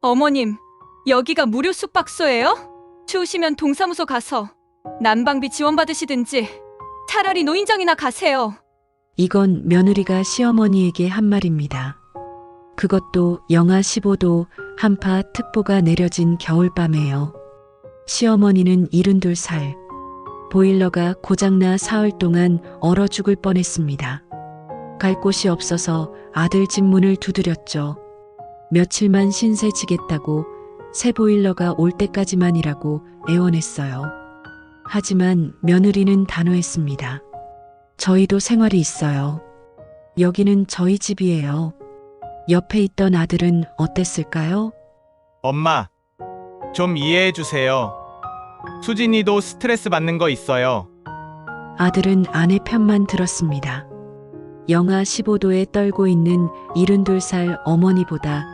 어머님, 여기가 무료 숙박소예요? 추우시면 동사무소 가서 난방비 지원받으시든지 차라리 노인정이나 가세요. 이건 며느리가 시어머니에게 한 말입니다. 그것도 영하 15도 한파 특보가 내려진 겨울밤에요. 시어머니는 72살. 보일러가 고장나 사흘 동안 얼어 죽을 뻔했습니다. 갈 곳이 없어서 아들 집 문을 두드렸죠. 며칠만 신세 지겠다고 새 보일러가 올 때까지만이라고 애원했어요. 하지만 며느리는 단호했습니다. 저희도 생활이 있어요. 여기는 저희 집이에요. 옆에 있던 아들은 어땠을까요? 엄마, 좀 이해해 주세요. 수진이도 스트레스 받는 거 있어요. 아들은 아내 편만 들었습니다. 영하 15도에 떨고 있는 72살 어머니보다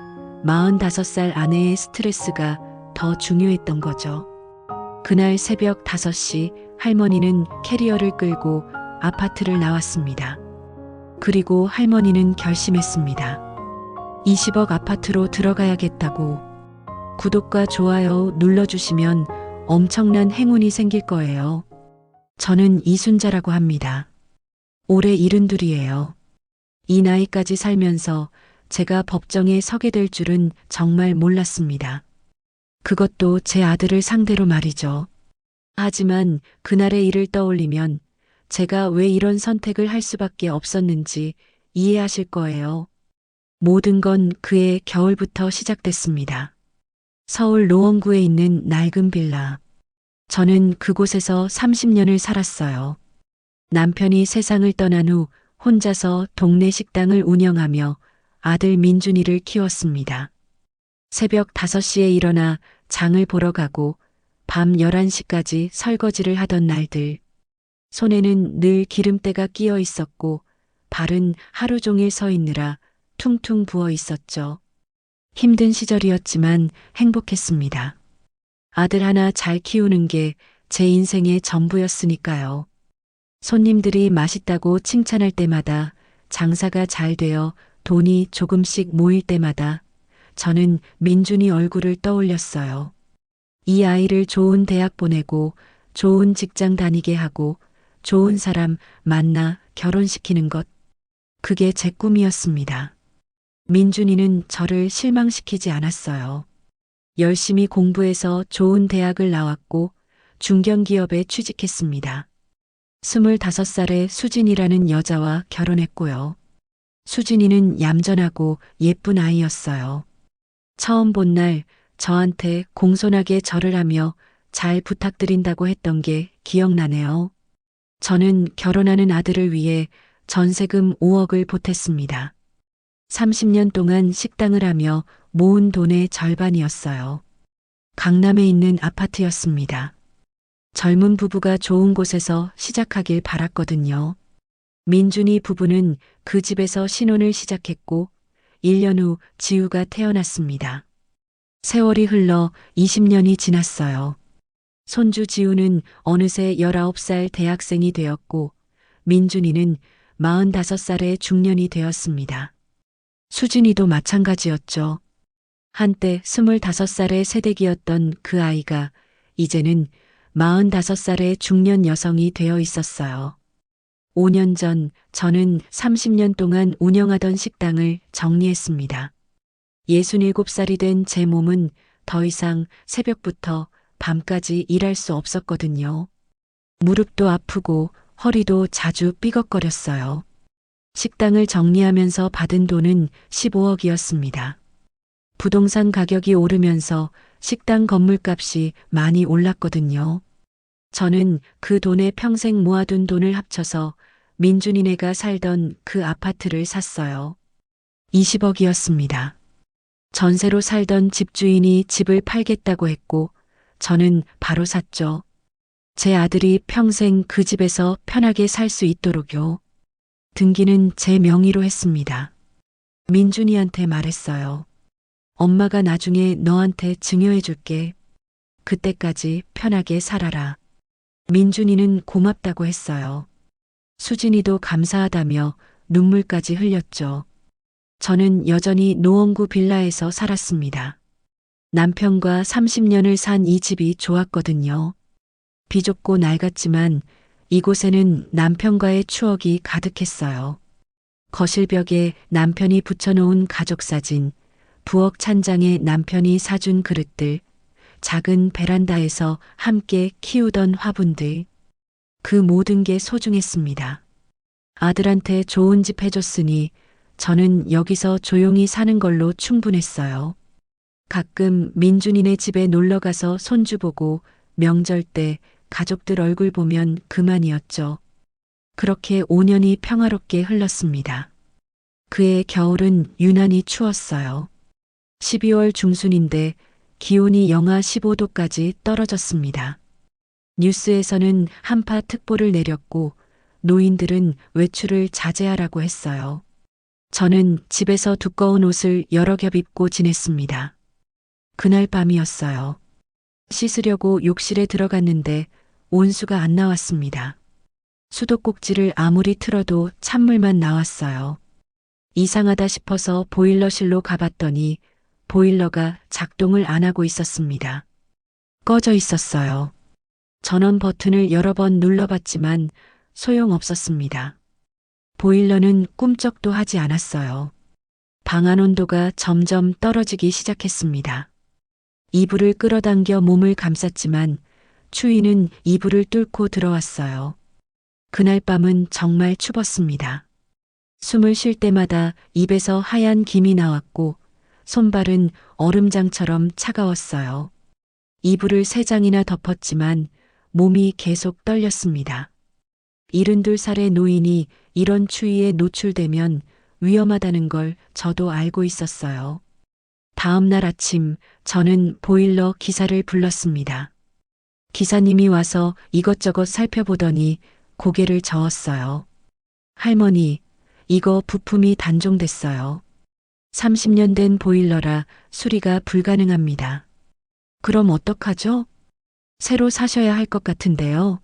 45살 아내의 스트레스가 더 중요했던 거죠. 그날 새벽 5시 할머니는 캐리어를 끌고 아파트를 나왔습니다. 그리고 할머니는 결심했습니다. 20억 아파트로 들어가야겠다고. 구독과 좋아요 눌러주시면 엄청난 행운이 생길 거예요. 저는 이순자라고 합니다. 올해 72이에요. 이 나이까지 살면서 제가 법정에 서게 될 줄은 정말 몰랐습니다. 그것도 제 아들을 상대로 말이죠. 하지만 그날의 일을 떠올리면 제가 왜 이런 선택을 할 수밖에 없었는지 이해하실 거예요. 모든 건 그해 겨울부터 시작됐습니다. 서울 노원구에 있는 낡은 빌라. 저는 그곳에서 30년을 살았어요. 남편이 세상을 떠난 후 혼자서 동네 식당을 운영하며 아들 민준이를 키웠습니다. 새벽 5시에 일어나 장을 보러 가고 밤 11시까지 설거지를 하던 날들. 손에는 늘 기름때가 끼어 있었고 발은 하루 종일 서 있느라 퉁퉁 부어 있었죠. 힘든 시절이었지만 행복했습니다. 아들 하나 잘 키우는 게 제 인생의 전부였으니까요. 손님들이 맛있다고 칭찬할 때마다, 장사가 잘 되어 돈이 조금씩 모일 때마다 저는 민준이 얼굴을 떠올렸어요. 이 아이를 좋은 대학 보내고 좋은 직장 다니게 하고 좋은 사람 만나 결혼시키는 것. 그게 제 꿈이었습니다. 민준이는 저를 실망시키지 않았어요. 열심히 공부해서 좋은 대학을 나왔고 중견기업에 취직했습니다. 25살에 수진이라는 여자와 결혼했고요. 수진이는 얌전하고 예쁜 아이였어요. 처음 본 날 저한테 공손하게 절을 하며 잘 부탁드린다고 했던 게 기억나네요. 저는 결혼하는 아들을 위해 전세금 5억을 보탰습니다. 30년 동안 식당을 하며 모은 돈의 절반이었어요. 강남에 있는 아파트였습니다. 젊은 부부가 좋은 곳에서 시작하길 바랐거든요. 민준이 부부는 그 집에서 신혼을 시작했고 1년 후 지우가 태어났습니다. 세월이 흘러 20년이 지났어요. 손주 지우는 어느새 19살 대학생이 되었고 민준이는 45살의 중년이 되었습니다. 수진이도 마찬가지였죠. 한때 25살의 새댁이었던 그 아이가 이제는 45살의 중년 여성이 되어 있었어요. 5년 전 저는 30년 동안 운영하던 식당을 정리했습니다. 67살이 된 제 몸은 더 이상 새벽부터 밤까지 일할 수 없었거든요. 무릎도 아프고 허리도 자주 삐걱거렸어요. 식당을 정리하면서 받은 돈은 15억이었습니다. 부동산 가격이 오르면서 식당 건물값이 많이 올랐거든요. 저는 그 돈에 평생 모아둔 돈을 합쳐서 민준이네가 살던 그 아파트를 샀어요. 20억이었습니다. 전세로 살던 집주인이 집을 팔겠다고 했고 저는 바로 샀죠. 제 아들이 평생 그 집에서 편하게 살 수 있도록요. 등기는 제 명의로 했습니다. 민준이한테 말했어요. 엄마가 나중에 너한테 증여해 줄게. 그때까지 편하게 살아라. 민준이는 고맙다고 했어요. 수진이도 감사하다며 눈물까지 흘렸죠. 저는 여전히 노원구 빌라에서 살았습니다. 남편과 30년을 산 이 집이 좋았거든요. 비좁고 낡았지만 이곳에는 남편과의 추억이 가득했어요. 거실벽에 남편이 붙여놓은 가족사진, 부엌 찬장에 남편이 사준 그릇들, 작은 베란다에서 함께 키우던 화분들. 그 모든 게 소중했습니다. 아들한테 좋은 집 해줬으니 저는 여기서 조용히 사는 걸로 충분했어요. 가끔 민준이네 집에 놀러 가서 손주 보고 명절 때 가족들 얼굴 보면 그만이었죠. 그렇게 5년이 평화롭게 흘렀습니다. 그해 겨울은 유난히 추웠어요. 12월 중순인데 기온이 영하 15도까지 떨어졌습니다. 뉴스에서는 한파특보를 내렸고 노인들은 외출을 자제하라고 했어요. 저는 집에서 두꺼운 옷을 여러 겹 입고 지냈습니다. 그날 밤이었어요. 씻으려고 욕실에 들어갔는데 온수가 안 나왔습니다. 수도꼭지를 아무리 틀어도 찬물만 나왔어요. 이상하다 싶어서 보일러실로 가봤더니 보일러가 작동을 안 하고 있었습니다. 꺼져 있었어요. 전원 버튼을 여러 번 눌러봤지만 소용없었습니다. 보일러는 꿈쩍도 하지 않았어요. 방 안 온도가 점점 떨어지기 시작했습니다. 이불을 끌어당겨 몸을 감쌌지만 추위는 이불을 뚫고 들어왔어요. 그날 밤은 정말 추웠습니다. 숨을 쉴 때마다 입에서 하얀 김이 나왔고 손발은 얼음장처럼 차가웠어요. 이불을 3장이나 덮었지만 몸이 계속 떨렸습니다. 72살의 노인이 이런 추위에 노출되면 위험하다는 걸 저도 알고 있었어요. 다음 날 아침 저는 보일러 기사를 불렀습니다. 기사님이 와서 이것저것 살펴보더니 고개를 저었어요. 할머니, 이거 부품이 단종됐어요. 30년 된 보일러라 수리가 불가능합니다. 그럼 어떡하죠? 새로 사셔야 할 것 같은데요.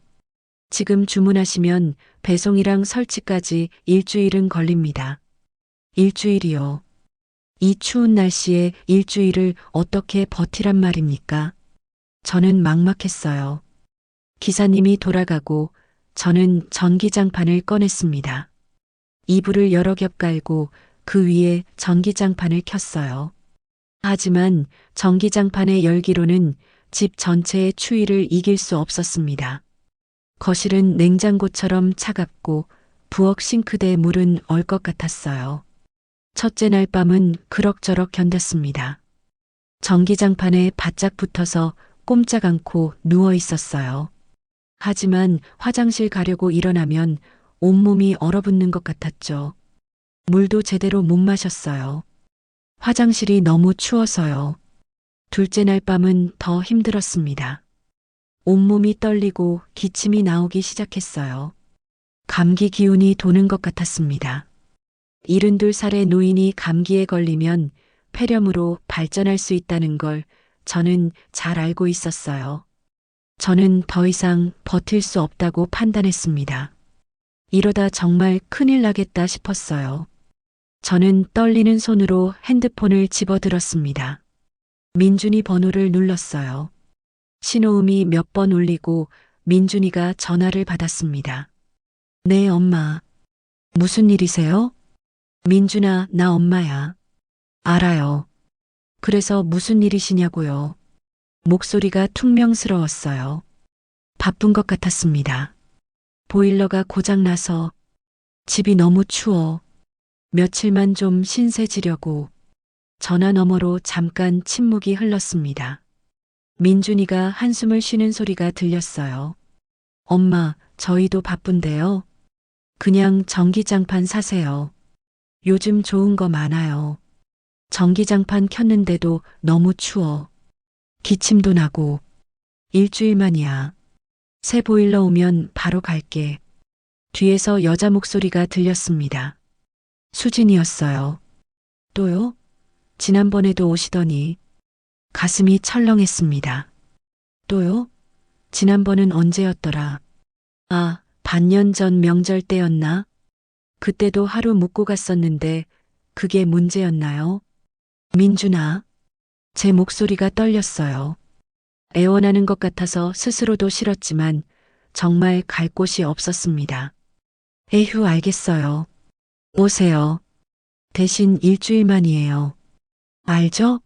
지금 주문하시면 배송이랑 설치까지 일주일은 걸립니다. 일주일이요. 이 추운 날씨에 일주일을 어떻게 버티란 말입니까? 저는 막막했어요. 기사님이 돌아가고 저는 전기장판을 꺼냈습니다. 이불을 여러 겹 깔고 그 위에 전기장판을 켰어요. 하지만 전기장판의 열기로는 집 전체의 추위를 이길 수 없었습니다. 거실은 냉장고처럼 차갑고 부엌 싱크대의 물은 얼 것 같았어요. 첫째 날 밤은 그럭저럭 견뎠습니다. 전기장판에 바짝 붙어서 꼼짝 않고 누워 있었어요. 하지만 화장실 가려고 일어나면 온몸이 얼어붙는 것 같았죠. 물도 제대로 못 마셨어요. 화장실이 너무 추워서요. 둘째 날 밤은 더 힘들었습니다. 온몸이 떨리고 기침이 나오기 시작했어요. 감기 기운이 도는 것 같았습니다. 72살의 노인이 감기에 걸리면 폐렴으로 발전할 수 있다는 걸 저는 잘 알고 있었어요. 저는 더 이상 버틸 수 없다고 판단했습니다. 이러다 정말 큰일 나겠다 싶었어요. 저는 떨리는 손으로 핸드폰을 집어들었습니다. 민준이 번호를 눌렀어요. 신호음이 몇 번 울리고 민준이가 전화를 받았습니다. 네, 엄마. 무슨 일이세요? 민준아, 나 엄마야. 알아요. 그래서 무슨 일이시냐고요. 목소리가 퉁명스러웠어요. 바쁜 것 같았습니다. 보일러가 고장나서 집이 너무 추워. 며칠만 좀 신세지려고. 전화 너머로 잠깐 침묵이 흘렀습니다. 민준이가 한숨을 쉬는 소리가 들렸어요. 엄마, 저희도 바쁜데요. 그냥 전기장판 사세요. 요즘 좋은 거 많아요. 전기장판 켰는데도 너무 추워. 기침도 나고. 일주일만이야. 새 보일러 오면 바로 갈게. 뒤에서 여자 목소리가 들렸습니다. 수진이었어요. 또요? 지난번에도 오시더니. 가슴이 철렁했습니다. 또요? 지난번은 언제였더라? 아, 반년 전 명절 때였나? 그때도 하루 묵고 갔었는데 그게 문제였나요? 민준아, 제 목소리가 떨렸어요. 애원하는 것 같아서 스스로도 싫었지만 정말 갈 곳이 없었습니다. 에휴, 알겠어요. 오세요. 대신 일주일만이에요. 알죠?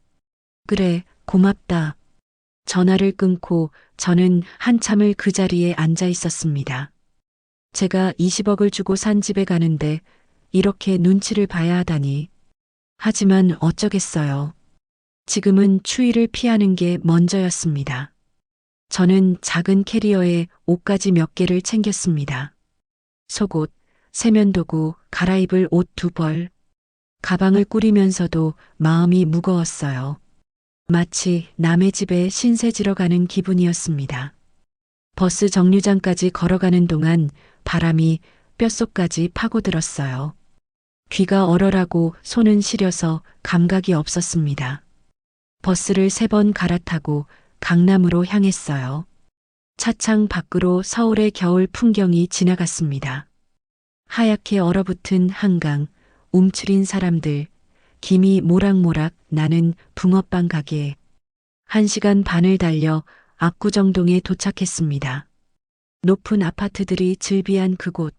그래, 고맙다. 전화를 끊고 저는 한참을 그 자리에 앉아 있었습니다. 제가 20억을 주고 산 집에 가는데 이렇게 눈치를 봐야 하다니. 하지만 어쩌겠어요. 지금은 추위를 피하는 게 먼저였습니다. 저는 작은 캐리어에 옷가지 몇 개를 챙겼습니다. 속옷, 세면도구, 갈아입을 옷 2벌. 가방을 꾸리면서도 마음이 무거웠어요. 마치 남의 집에 신세 지러 가는 기분이었습니다. 버스 정류장까지 걸어가는 동안 바람이 뼛속까지 파고들었어요. 귀가 얼얼하고 손은 시려서 감각이 없었습니다. 버스를 3번 갈아타고 강남으로 향했어요. 차창 밖으로 서울의 겨울 풍경이 지나갔습니다. 하얗게 얼어붙은 한강, 움츠린 사람들, 김이 모락모락 나는 붕어빵 가게. 1시간 반을 달려 압구정동에 도착했습니다. 높은 아파트들이 즐비한 그곳.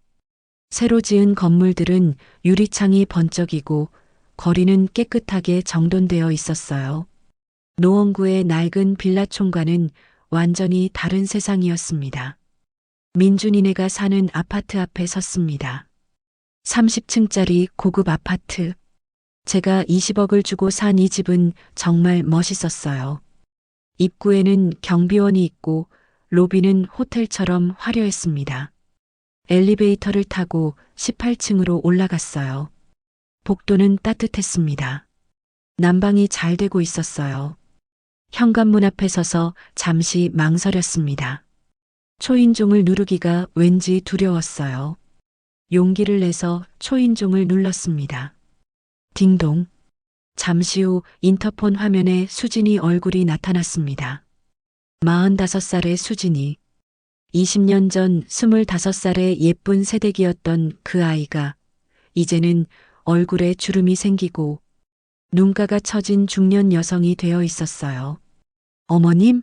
새로 지은 건물들은 유리창이 번쩍이고 거리는 깨끗하게 정돈되어 있었어요. 노원구의 낡은 빌라 총과는 완전히 다른 세상이었습니다. 민준이네가 사는 아파트 앞에 섰습니다. 30층짜리 고급 아파트. 제가 20억을 주고 산 이 집은 정말 멋있었어요. 입구에는 경비원이 있고 로비는 호텔처럼 화려했습니다. 엘리베이터를 타고 18층으로 올라갔어요. 복도는 따뜻했습니다. 난방이 잘 되고 있었어요. 현관문 앞에 서서 잠시 망설였습니다. 초인종을 누르기가 왠지 두려웠어요. 용기를 내서 초인종을 눌렀습니다. 딩동. 잠시 후 인터폰 화면에 수진이 얼굴이 나타났습니다. 45살의 수진이. 20년 전 25살의 예쁜 새댁이었던 그 아이가 이제는 얼굴에 주름이 생기고 눈가가 처진 중년 여성이 되어 있었어요. 어머님?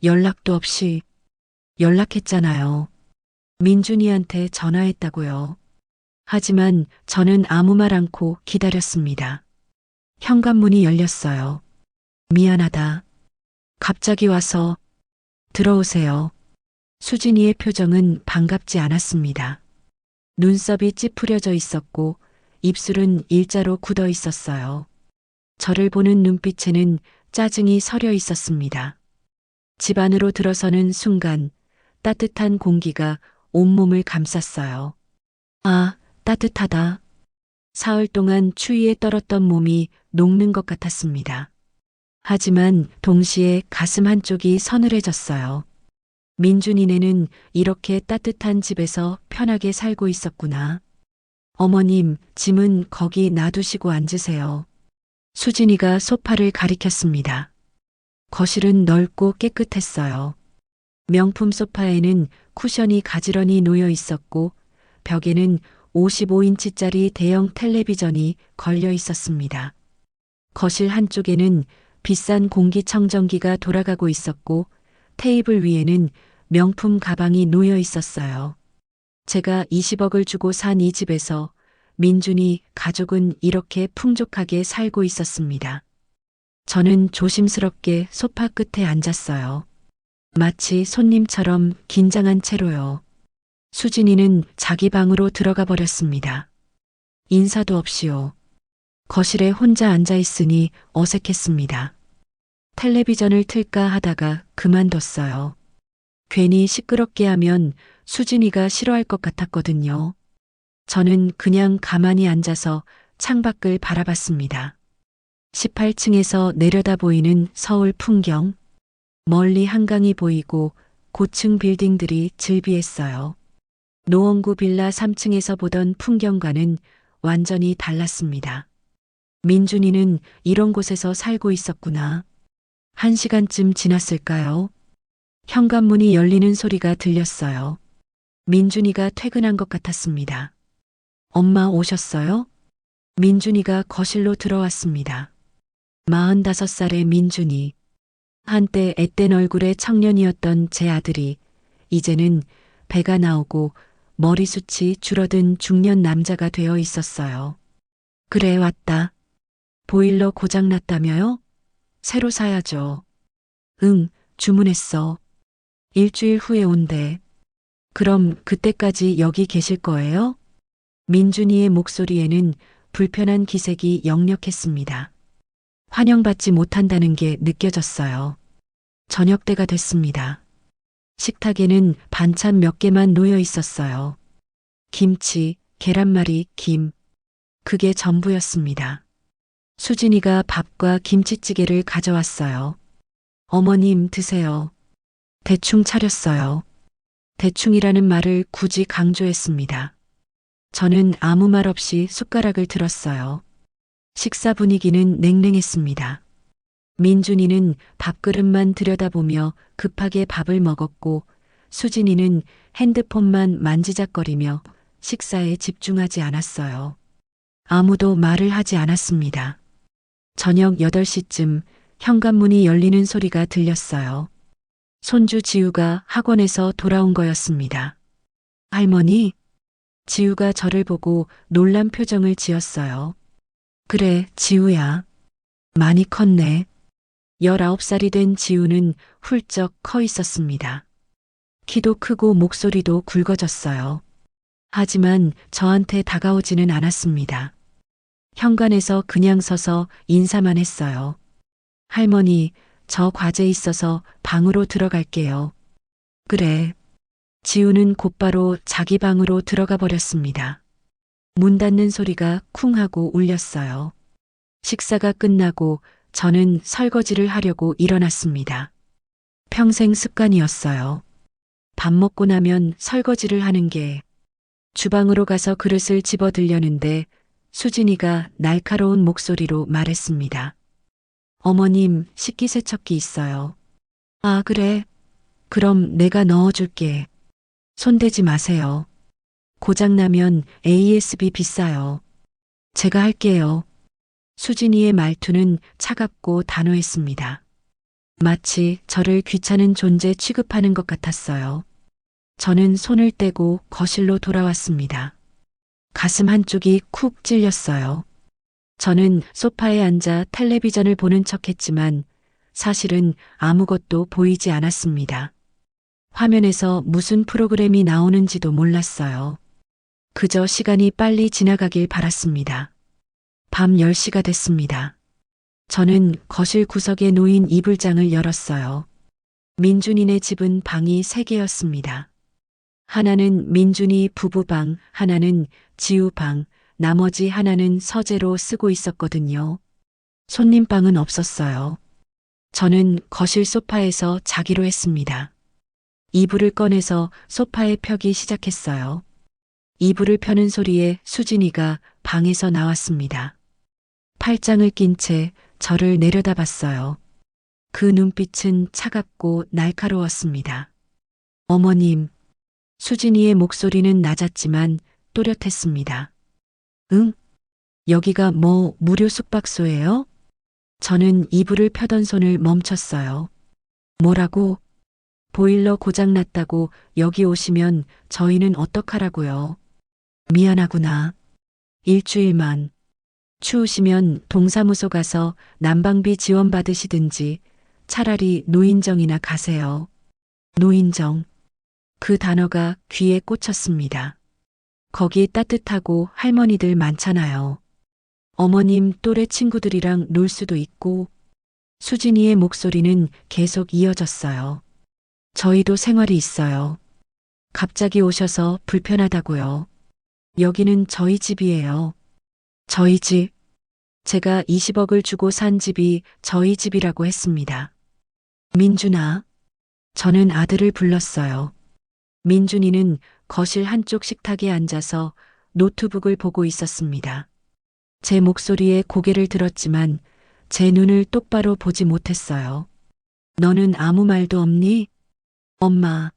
연락도 없이. 연락했잖아요. 민준이한테 전화했다고요. 하지만 저는 아무 말 않고 기다렸습니다. 현관문이 열렸어요. 미안하다. 갑자기 와서. 들어오세요. 수진이의 표정은 반갑지 않았습니다. 눈썹이 찌푸려져 있었고 입술은 일자로 굳어 있었어요. 저를 보는 눈빛에는 짜증이 서려 있었습니다. 집 안으로 들어서는 순간 따뜻한 공기가 온몸을 감쌌어요. 아, 따뜻하다. 사흘 동안 추위에 떨었던 몸이 녹는 것 같았습니다. 하지만 동시에 가슴 한쪽이 서늘해졌어요. 민준이네는 이렇게 따뜻한 집에서 편하게 살고 있었구나. 어머님, 짐은 거기 놔두시고 앉으세요. 수진이가 소파를 가리켰습니다. 거실은 넓고 깨끗했어요. 명품 소파에는 쿠션이 가지런히 놓여 있었고 벽에는 55인치짜리 대형 텔레비전이 걸려 있었습니다. 거실 한쪽에는 비싼 공기청정기가 돌아가고 있었고 테이블 위에는 명품 가방이 놓여 있었어요. 제가 20억을 주고 산 이 집에서 민준이 가족은 이렇게 풍족하게 살고 있었습니다. 저는 조심스럽게 소파 끝에 앉았어요. 마치 손님처럼 긴장한 채로요. 수진이는 자기 방으로 들어가 버렸습니다. 인사도 없이요. 거실에 혼자 앉아 있으니 어색했습니다. 텔레비전을 틀까 하다가 그만뒀어요. 괜히 시끄럽게 하면 수진이가 싫어할 것 같았거든요. 저는 그냥 가만히 앉아서 창밖을 바라봤습니다. 18층에서 내려다 보이는 서울 풍경. 멀리 한강이 보이고 고층 빌딩들이 즐비했어요. 노원구 빌라 3층에서 보던 풍경과는 완전히 달랐습니다. 민준이는 이런 곳에서 살고 있었구나. 1시간쯤 지났을까요? 현관문이 열리는 소리가 들렸어요. 민준이가 퇴근한 것 같았습니다. 엄마 오셨어요? 민준이가 거실로 들어왔습니다. 45살의 민준이. 한때 앳된 얼굴의 청년이었던 제 아들이 이제는 배가 나오고 머리숱이 줄어든 중년 남자가 되어 있었어요. 그래, 왔다. 보일러 고장났다며요? 새로 사야죠. 응, 주문했어. 일주일 후에 온대. 그럼 그때까지 여기 계실 거예요? 민준이의 목소리에는 불편한 기색이 역력했습니다. 환영받지 못한다는 게 느껴졌어요. 저녁 때가 됐습니다. 식탁에는 반찬 몇 개만 놓여 있었어요. 김치, 계란말이, 김. 그게 전부였습니다. 수진이가 밥과 김치찌개를 가져왔어요. 어머님, 드세요. 대충 차렸어요. 대충이라는 말을 굳이 강조했습니다. 저는 아무 말 없이 숟가락을 들었어요. 식사 분위기는 냉랭했습니다. 민준이는 밥그릇만 들여다보며 급하게 밥을 먹었고, 수진이는 핸드폰만 만지작거리며 식사에 집중하지 않았어요. 아무도 말을 하지 않았습니다. 저녁 8시쯤 현관문이 열리는 소리가 들렸어요. 손주 지우가 학원에서 돌아온 거였습니다. 할머니? 지우가 저를 보고 놀란 표정을 지었어요. 그래, 지우야. 많이 컸네. 19살이 된 지우는 훌쩍 커 있었습니다. 키도 크고 목소리도 굵어졌어요. 하지만 저한테 다가오지는 않았습니다. 현관에서 그냥 서서 인사만 했어요. 할머니, 저 과제 있어서 방으로 들어갈게요. 그래. 지우는 곧바로 자기 방으로 들어가 버렸습니다. 문 닫는 소리가 쿵 하고 울렸어요. 식사가 끝나고 저는 설거지를 하려고 일어났습니다. 평생 습관이었어요. 밥 먹고 나면 설거지를 하는 게. 주방으로 가서 그릇을 집어 들려는데 수진이가 날카로운 목소리로 말했습니다. 어머님, 식기세척기 있어요. 아, 그래? 그럼 내가 넣어줄게. 손대지 마세요. 고장나면 ASB 비싸요. 제가 할게요. 수진이의 말투는 차갑고 단호했습니다. 마치 저를 귀찮은 존재 취급하는 것 같았어요. 저는 손을 떼고 거실로 돌아왔습니다. 가슴 한쪽이 쿡 찔렸어요. 저는 소파에 앉아 텔레비전을 보는 척했지만 사실은 아무것도 보이지 않았습니다. 화면에서 무슨 프로그램이 나오는지도 몰랐어요. 그저 시간이 빨리 지나가길 바랐습니다. 밤 10시가 됐습니다. 저는 거실 구석에 놓인 이불장을 열었어요. 민준이네 집은 방이 3개였습니다. 하나는 민준이 부부방, 하나는 지우방, 나머지 하나는 서재로 쓰고 있었거든요. 손님방은 없었어요. 저는 거실 소파에서 자기로 했습니다. 이불을 꺼내서 소파에 펴기 시작했어요. 이불을 펴는 소리에 수진이가 방에서 나왔습니다. 팔짱을 낀 채 저를 내려다봤어요. 그 눈빛은 차갑고 날카로웠습니다. 어머님, 수진이의 목소리는 낮았지만 또렷했습니다. 응? 여기가 뭐 무료 숙박소예요? 저는 이불을 펴던 손을 멈췄어요. 뭐라고? 보일러 고장났다고 여기 오시면 저희는 어떡하라고요? 미안하구나. 일주일만. 추우시면 동사무소 가서 난방비 지원받으시든지 차라리 노인정이나 가세요. 노인정. 그 단어가 귀에 꽂혔습니다. 거기 따뜻하고 할머니들 많잖아요. 어머님 또래 친구들이랑 놀 수도 있고. 수진이의 목소리는 계속 이어졌어요. 저희도 생활이 있어요. 갑자기 오셔서 불편하다고요. 여기는 저희 집이에요. 저희 집. 제가 20억을 주고 산 집이 저희 집이라고 했습니다. 민준아. 저는 아들을 불렀어요. 민준이는 거실 한쪽 식탁에 앉아서 노트북을 보고 있었습니다. 제 목소리에 고개를 들었지만 제 눈을 똑바로 보지 못했어요. 너는 아무 말도 없니? 엄마.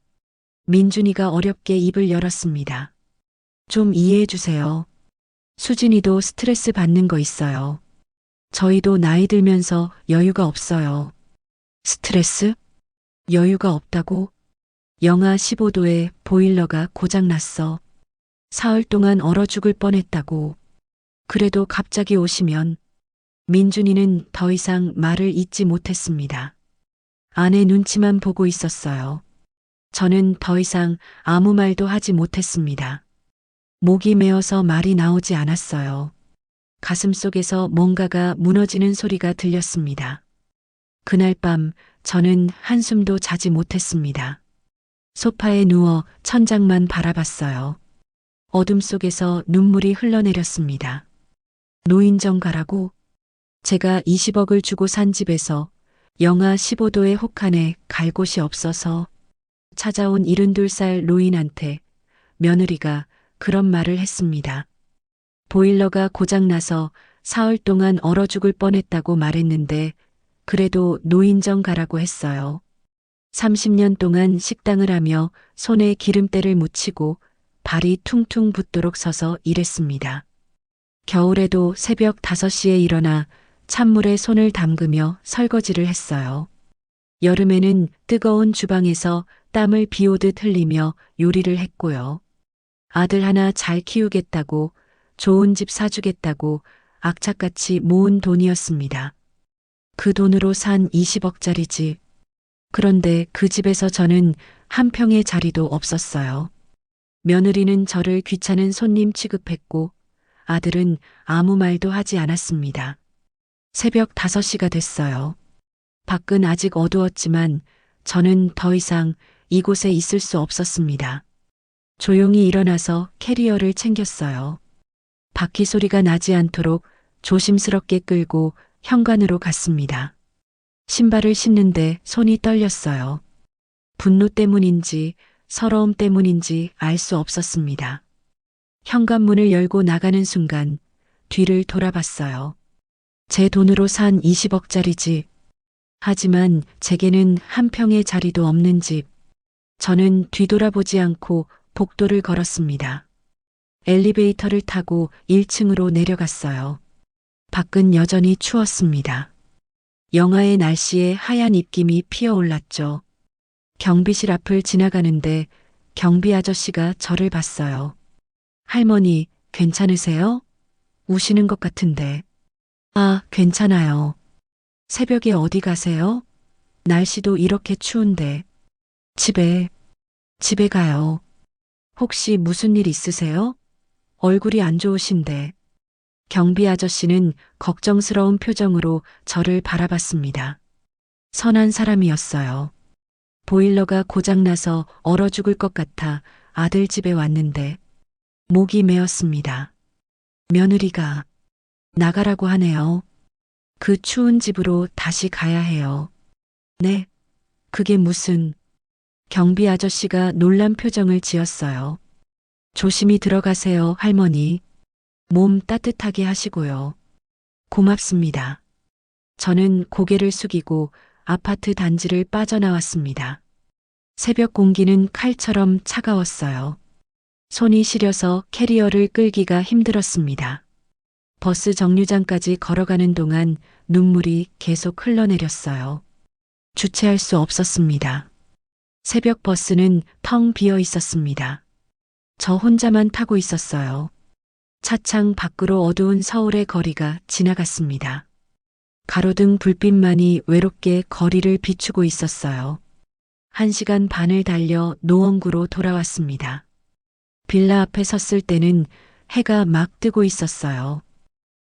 민준이가 어렵게 입을 열었습니다. 좀 이해해 주세요. 수진이도 스트레스 받는 거 있어요. 저희도 나이 들면서 여유가 없어요. 스트레스? 여유가 없다고? 영하 15도에 보일러가 고장났어. 사흘 동안 얼어 죽을 뻔했다고. 그래도 갑자기 오시면 민준이는 더 이상 말을 잇지 못했습니다. 아내 눈치만 보고 있었어요. 저는 더 이상 아무 말도 하지 못했습니다. 목이 메어서 말이 나오지 않았어요. 가슴속에서 뭔가가 무너지는 소리가 들렸습니다. 그날 밤 저는 한숨도 자지 못했습니다. 소파에 누워 천장만 바라봤어요. 어둠 속에서 눈물이 흘러내렸습니다. 노인정 가라고? 제가 20억을 주고 산 집에서 영하 15도의 혹한에 갈 곳이 없어서 찾아온 72살 노인한테 며느리가 그런 말을 했습니다. 보일러가 고장나서 사흘 동안 얼어 죽을 뻔했다고 말했는데 그래도 노인정 가라고 했어요. 30년 동안 식당을 하며 손에 기름때를 묻히고 발이 퉁퉁 붓도록 서서 일했습니다. 겨울에도 새벽 5시에 일어나 찬물에 손을 담그며 설거지를 했어요. 여름에는 뜨거운 주방에서 땀을 비오듯 흘리며 요리를 했고요. 아들 하나 잘 키우겠다고 좋은 집 사주겠다고 악착같이 모은 돈이었습니다. 그 돈으로 산 20억짜리 집. 그런데 그 집에서 저는 한 평의 자리도 없었어요. 며느리는 저를 귀찮은 손님 취급했고 아들은 아무 말도 하지 않았습니다. 새벽 5시가 됐어요. 밖은 아직 어두웠지만 저는 더 이상 이곳에 있을 수 없었습니다. 조용히 일어나서 캐리어를 챙겼어요. 바퀴 소리가 나지 않도록 조심스럽게 끌고 현관으로 갔습니다. 신발을 신는데 손이 떨렸어요. 분노 때문인지 서러움 때문인지 알 수 없었습니다. 현관문을 열고 나가는 순간 뒤를 돌아봤어요. 제 돈으로 산 20억짜리 집. 하지만 제게는 한 평의 자리도 없는 집. 저는 뒤돌아보지 않고 복도를 걸었습니다. 엘리베이터를 타고 1층으로 내려갔어요. 밖은 여전히 추웠습니다. 영하의 날씨에 하얀 입김이 피어올랐죠. 경비실 앞을 지나가는데 경비 아저씨가 저를 봤어요. 할머니, 괜찮으세요? 우시는 것 같은데. 아, 괜찮아요. 새벽에 어디 가세요? 날씨도 이렇게 추운데. 집에 가요. 혹시 무슨 일 있으세요? 얼굴이 안 좋으신데. 경비 아저씨는 걱정스러운 표정으로 저를 바라봤습니다. 선한 사람이었어요. 보일러가 고장나서 얼어 죽을 것 같아 아들 집에 왔는데 목이 메었습니다. 며느리가 나가라고 하네요. 그 추운 집으로 다시 가야 해요. 네, 그게 무슨... 경비 아저씨가 놀란 표정을 지었어요. 조심히 들어가세요, 할머니. 몸 따뜻하게 하시고요. 고맙습니다. 저는 고개를 숙이고 아파트 단지를 빠져나왔습니다. 새벽 공기는 칼처럼 차가웠어요. 손이 시려서 캐리어를 끌기가 힘들었습니다. 버스 정류장까지 걸어가는 동안 눈물이 계속 흘러내렸어요. 주체할 수 없었습니다. 새벽 버스는 텅 비어 있었습니다. 저 혼자만 타고 있었어요. 차창 밖으로 어두운 서울의 거리가 지나갔습니다. 가로등 불빛만이 외롭게 거리를 비추고 있었어요. 1시간 반을 달려 노원구로 돌아왔습니다. 빌라 앞에 섰을 때는 해가 막 뜨고 있었어요.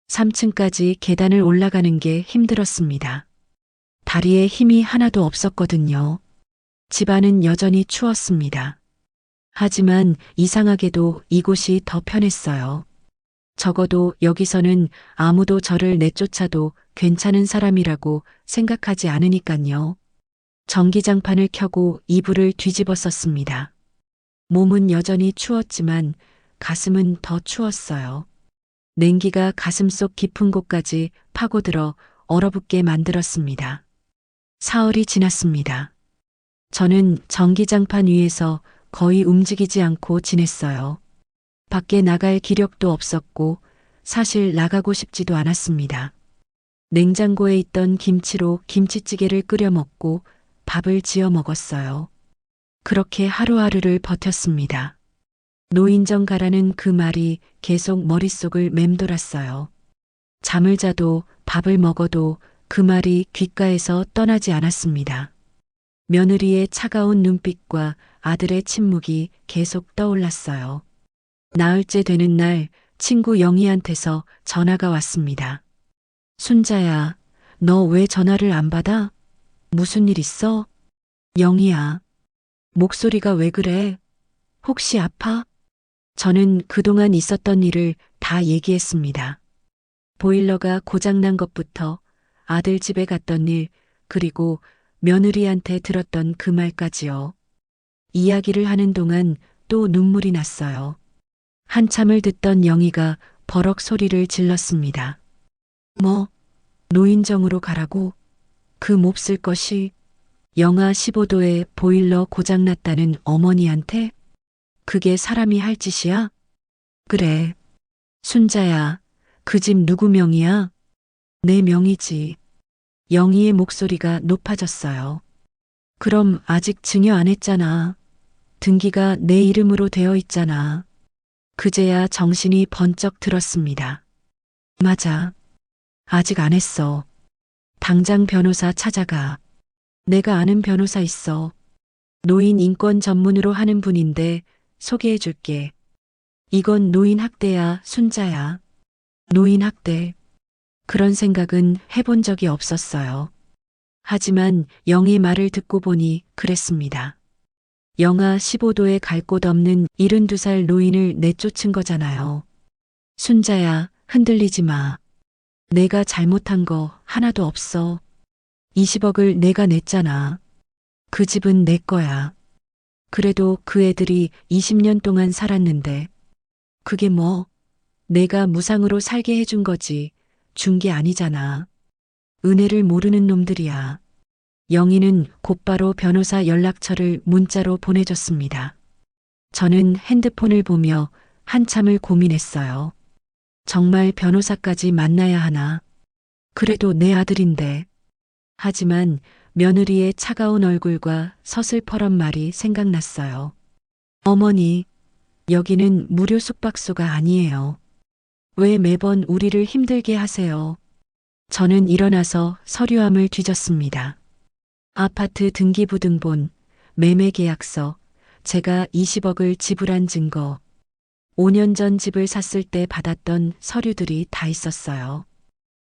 3층까지 계단을 올라가는 게 힘들었습니다. 다리에 힘이 하나도 없었거든요. 집안은 여전히 추웠습니다. 하지만 이상하게도 이곳이 더 편했어요. 적어도 여기서는 아무도 저를 내쫓아도 괜찮은 사람이라고 생각하지 않으니깐요. 전기장판을 켜고 이불을 뒤집어 썼습니다. 몸은 여전히 추웠지만 가슴은 더 추웠어요. 냉기가 가슴속 깊은 곳까지 파고들어 얼어붙게 만들었습니다. 사흘이 지났습니다. 저는 전기장판 위에서 거의 움직이지 않고 지냈어요. 밖에 나갈 기력도 없었고 사실 나가고 싶지도 않았습니다. 냉장고에 있던 김치로 김치찌개를 끓여 먹고 밥을 지어 먹었어요. 그렇게 하루하루를 버텼습니다. 노인정 가라는 그 말이 계속 머릿속을 맴돌았어요. 잠을 자도 밥을 먹어도 그 말이 귓가에서 떠나지 않았습니다. 며느리의 차가운 눈빛과 아들의 침묵이 계속 떠올랐어요. 나흘째 되는 날 친구 영희한테서 전화가 왔습니다. 순자야, 너 왜 전화를 안 받아? 무슨 일 있어? 영희야, 목소리가 왜 그래? 혹시 아파? 저는 그동안 있었던 일을 다 얘기했습니다. 보일러가 고장난 것부터 아들 집에 갔던 일, 그리고 며느리한테 들었던 그 말까지요. 이야기를 하는 동안 또 눈물이 났어요. 한참을 듣던 영희가 버럭 소리를 질렀습니다. 뭐, 노인정으로 가라고? 그 몹쓸 것이 영하 15도에 보일러 고장났다는 어머니한테? 그게 사람이 할 짓이야? 그래. 순자야, 그 집 누구 명이야? 내 명이지. 영희의 목소리가 높아졌어요. 그럼 아직 증여 안 했잖아. 등기가 내 이름으로 되어 있잖아. 그제야 정신이 번쩍 들었습니다. 맞아. 아직 안 했어. 당장 변호사 찾아가. 내가 아는 변호사 있어. 노인 인권 전문으로 하는 분인데 소개해 줄게. 이건 노인 학대야, 순자야. 노인 학대. 그런 생각은 해본 적이 없었어요. 하지만 영희 말을 듣고 보니 그랬습니다. 영하 15도에 갈 곳 없는 72살 노인을 내쫓은 거잖아요. 순자야, 흔들리지 마. 내가 잘못한 거 하나도 없어. 20억을 내가 냈잖아. 그 집은 내 거야. 그래도 그 애들이 20년 동안 살았는데. 그게 뭐? 내가 무상으로 살게 해준 거지. 준 게 아니잖아. 은혜를 모르는 놈들이야. 영희는 곧바로 변호사 연락처를 문자로 보내줬습니다. 저는 핸드폰을 보며 한참을 고민했어요. 정말 변호사까지 만나야 하나? 그래도 내 아들인데. 하지만 며느리의 차가운 얼굴과 서슬퍼런 말이 생각났어요. 어머니, 여기는 무료 숙박소가 아니에요. 왜 매번 우리를 힘들게 하세요? 저는 일어나서 서류함을 뒤졌습니다. 아파트 등기부등본, 매매계약서, 제가 20억을 지불한 증거, 5년 전 집을 샀을 때 받았던 서류들이 다 있었어요.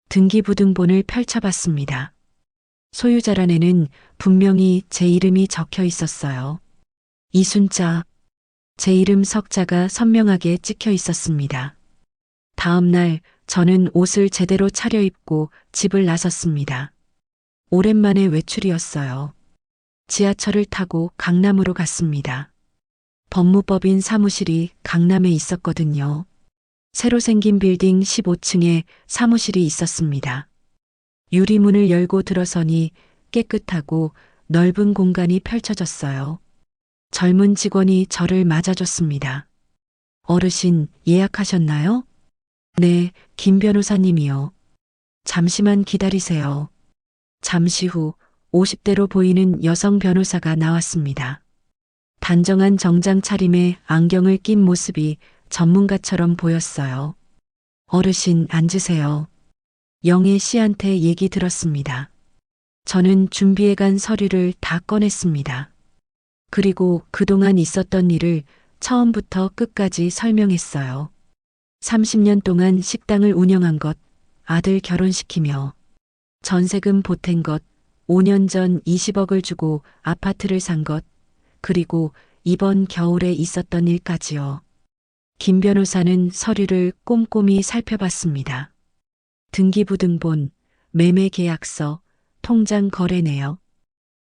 등기부등본을 펼쳐봤습니다. 소유자란에는 분명히 제 이름이 적혀 있었어요. 이순자, 제 이름 석자가 선명하게 찍혀 있었습니다. 다음 날 저는 옷을 제대로 차려입고 집을 나섰습니다. 오랜만에 외출이었어요. 지하철을 타고 강남으로 갔습니다. 법무법인 사무실이 강남에 있었거든요. 새로 생긴 빌딩 15층에 사무실이 있었습니다. 유리문을 열고 들어서니 깨끗하고 넓은 공간이 펼쳐졌어요. 젊은 직원이 저를 맞아줬습니다. 어르신 예약하셨나요? 네, 김 변호사님이요. 잠시만 기다리세요. 잠시 후 50대로 보이는 여성 변호사가 나왔습니다. 단정한 정장 차림에 안경을 낀 모습이 전문가처럼 보였어요. 어르신 앉으세요. 영애 씨한테 얘기 들었습니다. 저는 준비해간 서류를 다 꺼냈습니다. 그리고 그동안 있었던 일을 처음부터 끝까지 설명했어요. 30년 동안 식당을 운영한 것, 아들 결혼시키며 전세금 보탠 것, 5년 전 20억을 주고 아파트를 산 것, 그리고 이번 겨울에 있었던 일까지요. 김 변호사는 서류를 꼼꼼히 살펴봤습니다. 등기부등본, 매매계약서, 통장 거래 내역.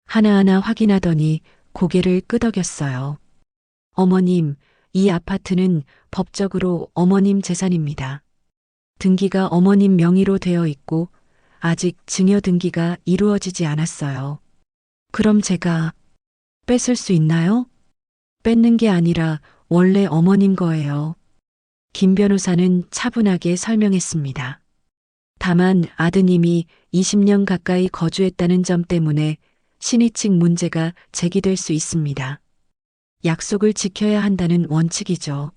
하나하나 확인하더니 고개를 끄덕였어요. 어머님, 이 아파트는 법적으로 어머님 재산입니다. 등기가 어머님 명의로 되어 있고 아직 증여 등기가 이루어지지 않았어요. 그럼 제가 뺏을 수 있나요? 뺏는 게 아니라 원래 어머님 거예요. 김 변호사는 차분하게 설명했습니다. 다만 아드님이 20년 가까이 거주했다는 점 때문에 신의칙 문제가 제기될 수 있습니다. 약속을 지켜야 한다는 원칙이죠.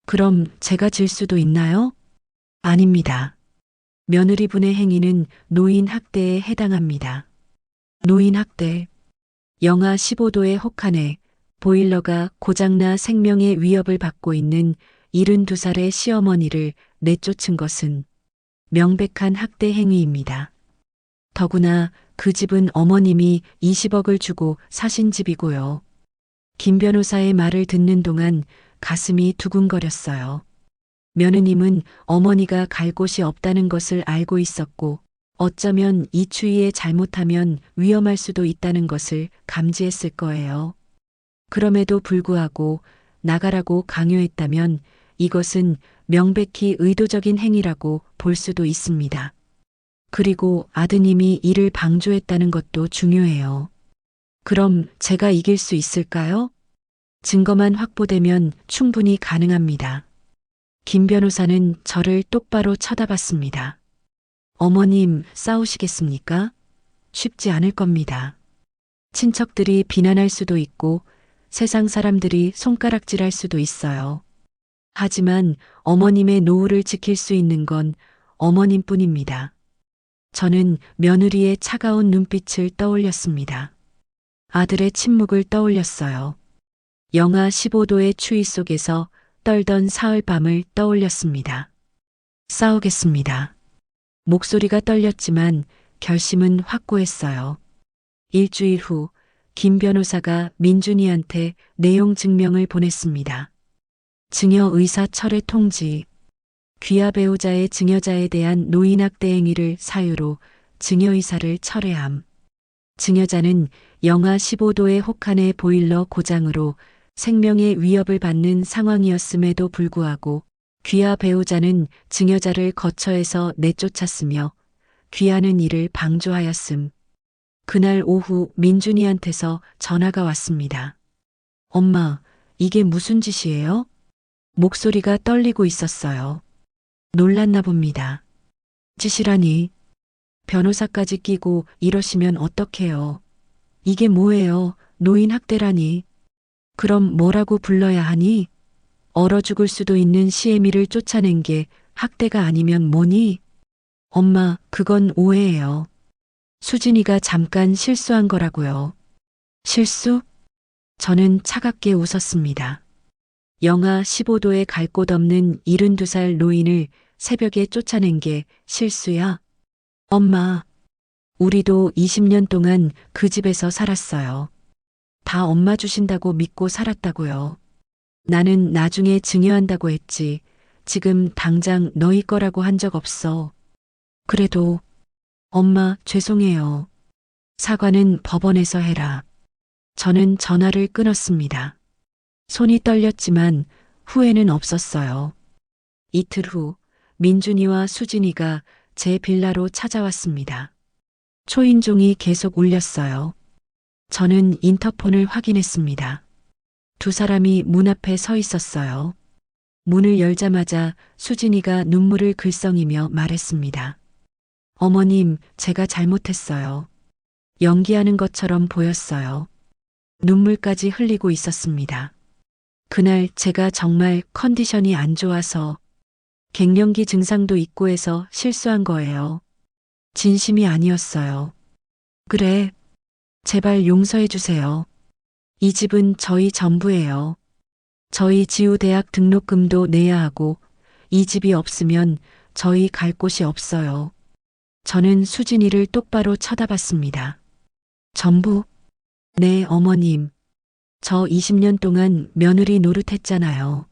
그럼 제가 질 수도 있나요? 아닙니다. 며느리분의 행위는 노인 학대에 해당합니다. 노인 학대. 영하 15도의 혹한에 보일러가 고장나 생명의 위협을 받고 있는 72살의 시어머니를 내쫓은 것은 명백한 학대 행위입니다. 더구나 그 집은 어머님이 20억을 주고 사신 집이고요. 김 변호사의 말을 듣는 동안 가슴이 두근거렸어요. 며느님은 어머니가 갈 곳이 없다는 것을 알고 있었고 어쩌면 이 추위에 잘못하면 위험할 수도 있다는 것을 감지했을 거예요. 그럼에도 불구하고 나가라고 강요했다면 이것은 명백히 의도적인 행위라고 볼 수도 있습니다. 그리고 아드님이 이를 방조했다는 것도 중요해요. 그럼 제가 이길 수 있을까요? 증거만 확보되면 충분히 가능합니다. 김 변호사는 저를 똑바로 쳐다봤습니다. 어머님, 싸우시겠습니까? 쉽지 않을 겁니다. 친척들이 비난할 수도 있고 세상 사람들이 손가락질할 수도 있어요. 하지만 어머님의 노후를 지킬 수 있는 건 어머님뿐입니다. 저는 며느리의 차가운 눈빛을 떠올렸습니다. 아들의 침묵을 떠올렸어요. 영하 15도의 추위 속에서 떨던 사흘 밤을 떠올렸습니다. 싸우겠습니다. 목소리가 떨렸지만 결심은 확고했어요. 일주일 후 김 변호사가 민준이한테 내용 증명을 보냈습니다. 증여 의사 철회 통지. 귀하 배우자의 증여자에 대한 노인학대 행위를 사유로 증여 의사를 철회함. 증여자는 영하 15도의 혹한의 보일러 고장으로 생명의 위협을 받는 상황이었음에도 불구하고 귀하 배우자는 증여자를 거처에서 내쫓았으며 귀하는 이를 방조하였음. 그날 오후 민준이한테서 전화가 왔습니다. 엄마, 이게 무슨 짓이에요? 목소리가 떨리고 있었어요. 놀랐나 봅니다. 짓이라니. 변호사까지 끼고 이러시면 어떡해요. 이게 뭐예요? 노인 학대라니. 그럼 뭐라고 불러야 하니? 얼어 죽을 수도 있는 시애미를 쫓아낸 게 학대가 아니면 뭐니? 엄마, 그건 오해예요. 수진이가 잠깐 실수한 거라고요. 실수? 저는 차갑게 웃었습니다. 영하 15도에 갈 곳 없는 72살 노인을 새벽에 쫓아낸 게 실수야? 엄마, 우리도 20년 동안 그 집에서 살았어요. 다 엄마 주신다고 믿고 살았다고요. 나는 나중에 증여한다고 했지. 지금 당장 너희 거라고 한 적 없어. 그래도 엄마 죄송해요. 사과는 법원에서 해라. 저는 전화를 끊었습니다. 손이 떨렸지만 후회는 없었어요. 이틀 후 민준이와 수진이가 제 빌라로 찾아왔습니다. 초인종이 계속 울렸어요. 저는 인터폰을 확인했습니다. 두 사람이 문 앞에 서 있었어요. 문을 열자마자 수진이가 눈물을 글썽이며 말했습니다. 어머님, 제가 잘못했어요. 연기하는 것처럼 보였어요. 눈물까지 흘리고 있었습니다. 그날 제가 정말 컨디션이 안 좋아서 갱년기 증상도 있고 해서 실수한 거예요. 진심이 아니었어요. 그래, 제발 용서해 주세요. 이 집은 저희 전부예요. 저희 지우대학 등록금도 내야 하고 이 집이 없으면 저희 갈 곳이 없어요. 저는 수진이를 똑바로 쳐다봤습니다. 전부? 네, 어머님. 저 20년 동안 며느리 노릇했잖아요.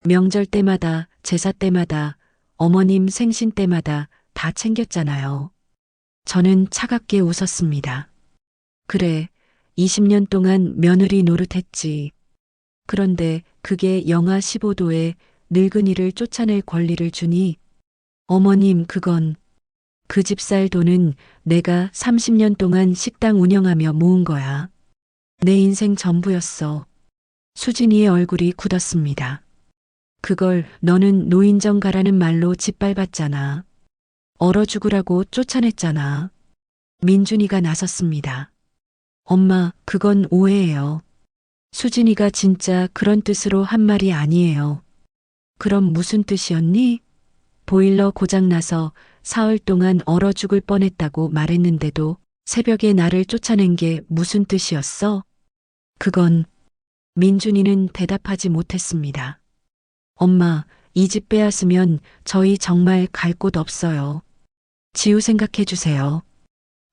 명절 때마다, 제사 때마다, 어머님 생신 때마다 다 챙겼잖아요. 저는 차갑게 웃었습니다. 그래, 20년 동안 며느리 노릇했지. 그런데 그게 영하 15도에 늙은이를 쫓아낼 권리를 주니? 어머님, 그건 그 집 살 돈은 내가 30년 동안 식당 운영하며 모은 거야. 내 인생 전부였어. 수진이의 얼굴이 굳었습니다. 그걸 너는 노인정 가라는 말로 짓밟았잖아. 얼어 죽으라고 쫓아냈잖아. 민준이가 나섰습니다. 엄마, 그건 오해예요. 수진이가 진짜 그런 뜻으로 한 말이 아니에요. 그럼 무슨 뜻이었니? 보일러 고장나서 사흘 동안 얼어 죽을 뻔했다고 말했는데도 새벽에 나를 쫓아낸 게 무슨 뜻이었어? 그건 민준이는 대답하지 못했습니다. 엄마, 이 집 빼앗으면 저희 정말 갈 곳 없어요. 지우 생각해 주세요.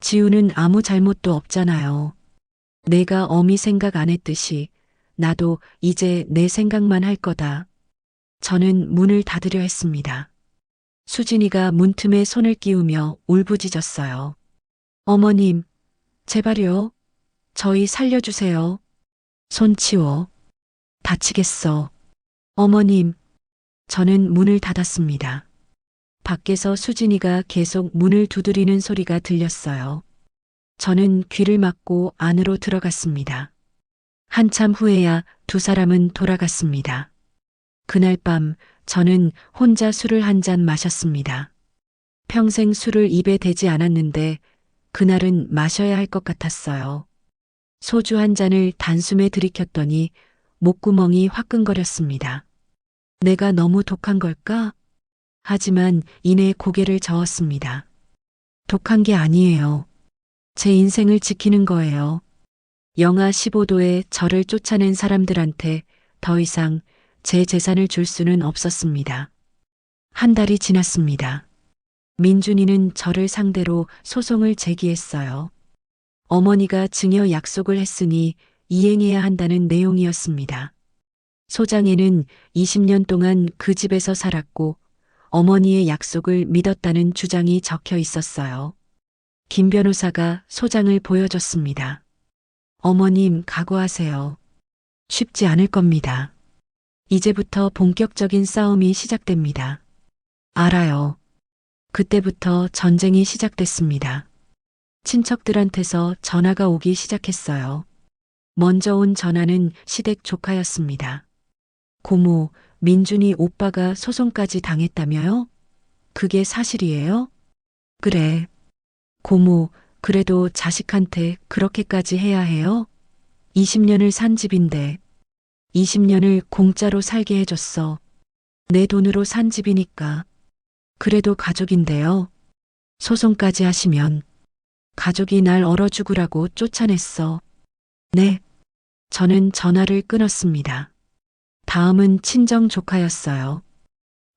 지우는 아무 잘못도 없잖아요. 내가 어미 생각 안 했듯이 나도 이제 내 생각만 할 거다. 저는 문을 닫으려 했습니다. 수진이가 문틈에 손을 끼우며 울부짖었어요. 어머님, 제발요. 저희 살려주세요. 손 치워. 다치겠어. 어머님, 저는 문을 닫았습니다. 밖에서 수진이가 계속 문을 두드리는 소리가 들렸어요. 저는 귀를 막고 안으로 들어갔습니다. 한참 후에야 두 사람은 돌아갔습니다. 그날 밤 저는 혼자 술을 한 잔 마셨습니다. 평생 술을 입에 대지 않았는데 그날은 마셔야 할 것 같았어요. 소주 한 잔을 단숨에 들이켰더니 목구멍이 화끈거렸습니다. 내가 너무 독한 걸까? 하지만 이내 고개를 저었습니다. 독한 게 아니에요. 제 인생을 지키는 거예요. 영하 15도에 저를 쫓아낸 사람들한테 더 이상 제 재산을 줄 수는 없었습니다. 한 달이 지났습니다. 민준이는 저를 상대로 소송을 제기했어요. 어머니가 증여 약속을 했으니 이행해야 한다는 내용이었습니다. 소장에는 20년 동안 그 집에서 살았고 어머니의 약속을 믿었다는 주장이 적혀 있었어요. 김 변호사가 소장을 보여줬습니다. 어머님, 각오하세요. 쉽지 않을 겁니다. 이제부터 본격적인 싸움이 시작됩니다. 알아요. 그때부터 전쟁이 시작됐습니다. 친척들한테서 전화가 오기 시작했어요. 먼저 온 전화는 시댁 조카였습니다. 고모, 민준이 오빠가 소송까지 당했다며요? 그게 사실이에요? 그래. 고모, 그래도 자식한테 그렇게까지 해야 해요? 20년을 산 집인데 20년을 공짜로 살게 해줬어. 내 돈으로 산 집이니까. 그래도 가족인데요. 소송까지 하시면 가족이 날 얼어 죽으라고 쫓아냈어. 네. 저는 전화를 끊었습니다. 다음은 친정 조카였어요.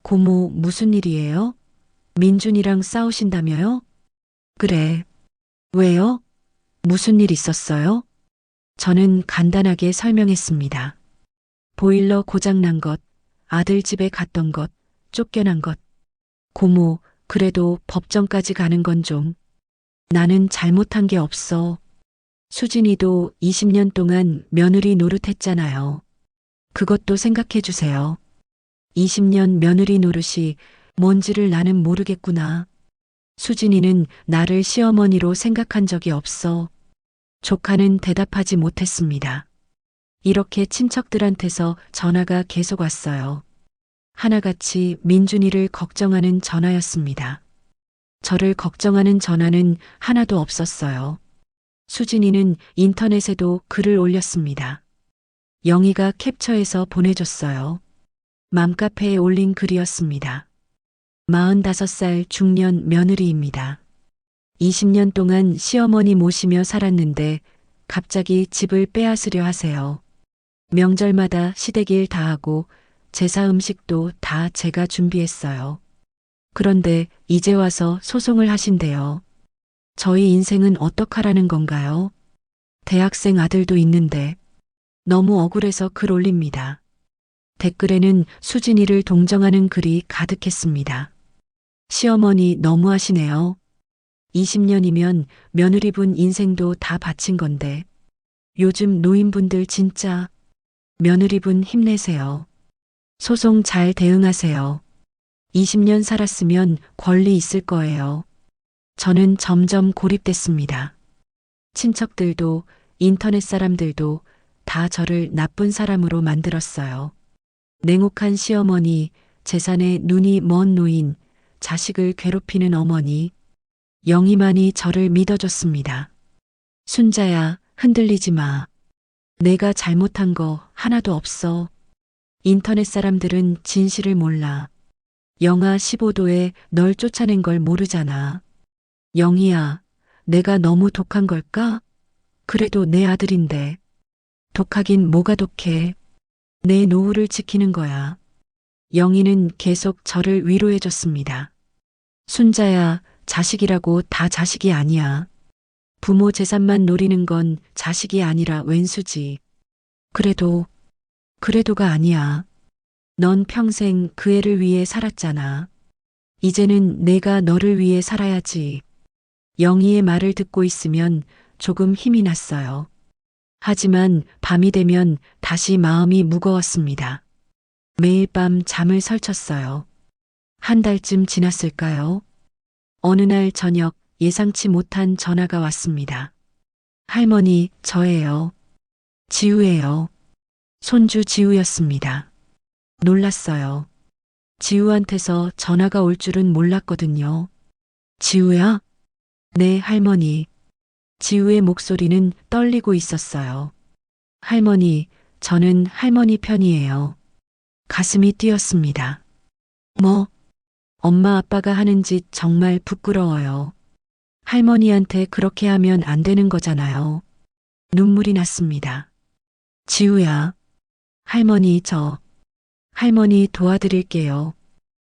고모, 무슨 일이에요? 민준이랑 싸우신다며요? 그래. 왜요? 무슨 일 있었어요? 저는 간단하게 설명했습니다. 보일러 고장난 것, 아들 집에 갔던 것, 쫓겨난 것. 고모, 그래도 법정까지 가는 건 좀. 나는 잘못한 게 없어. 수진이도 20년 동안 며느리 노릇했잖아요. 그것도 생각해 주세요. 20년 며느리 노릇이 뭔지를 나는 모르겠구나. 수진이는 나를 시어머니로 생각한 적이 없어. 조카는 대답하지 못했습니다. 이렇게 친척들한테서 전화가 계속 왔어요. 하나같이 민준이를 걱정하는 전화였습니다. 저를 걱정하는 전화는 하나도 없었어요. 수진이는 인터넷에도 글을 올렸습니다. 영희가 캡처해서 보내줬어요. 맘카페에 올린 글이었습니다. 45살 중년 며느리입니다. 20년 동안 시어머니 모시며 살았는데 갑자기 집을 빼앗으려 하세요. 명절마다 시댁일 다 하고 제사 음식도 다 제가 준비했어요. 그런데 이제 와서 소송을 하신대요. 저희 인생은 어떡하라는 건가요? 대학생 아들도 있는데 너무 억울해서 글 올립니다. 댓글에는 수진이를 동정하는 글이 가득했습니다. 시어머니 너무하시네요. 20년이면 며느리분 인생도 다 바친 건데 요즘 노인분들 진짜 며느리분 힘내세요. 소송 잘 대응하세요. 20년 살았으면 권리 있을 거예요. 저는 점점 고립됐습니다. 친척들도 인터넷 사람들도 다 저를 나쁜 사람으로 만들었어요. 냉혹한 시어머니, 재산에 눈이 먼 노인, 자식을 괴롭히는 어머니. 영희만이 저를 믿어줬습니다. 순자야, 흔들리지 마. 내가 잘못한 거 하나도 없어. 인터넷 사람들은 진실을 몰라. 영하 15도에 널 쫓아낸 걸 모르잖아. 영희야, 내가 너무 독한 걸까? 그래도 내 아들인데. 독하긴 뭐가 독해. 내 노후를 지키는 거야. 영희는 계속 저를 위로해줬습니다. 순자야, 자식이라고 다 자식이 아니야. 부모 재산만 노리는 건 자식이 아니라 왼수지. 그래도가 아니야. 넌 평생 그 애를 위해 살았잖아. 이제는 내가 너를 위해 살아야지. 영희의 말을 듣고 있으면 조금 힘이 났어요. 하지만 밤이 되면 다시 마음이 무거웠습니다. 매일 밤 잠을 설쳤어요. 한 달쯤 지났을까요? 어느 날 저녁 예상치 못한 전화가 왔습니다. 할머니, 저예요. 지우예요. 손주 지우였습니다. 놀랐어요. 지우한테서 전화가 올 줄은 몰랐거든요. 지우야? 네, 할머니. 지우의 목소리는 떨리고 있었어요. 할머니, 저는 할머니 편이에요. 가슴이 뛰었습니다. 뭐? 엄마 아빠가 하는 짓 정말 부끄러워요. 할머니한테 그렇게 하면 안 되는 거잖아요. 눈물이 났습니다. 지우야. 할머니 도와드릴게요.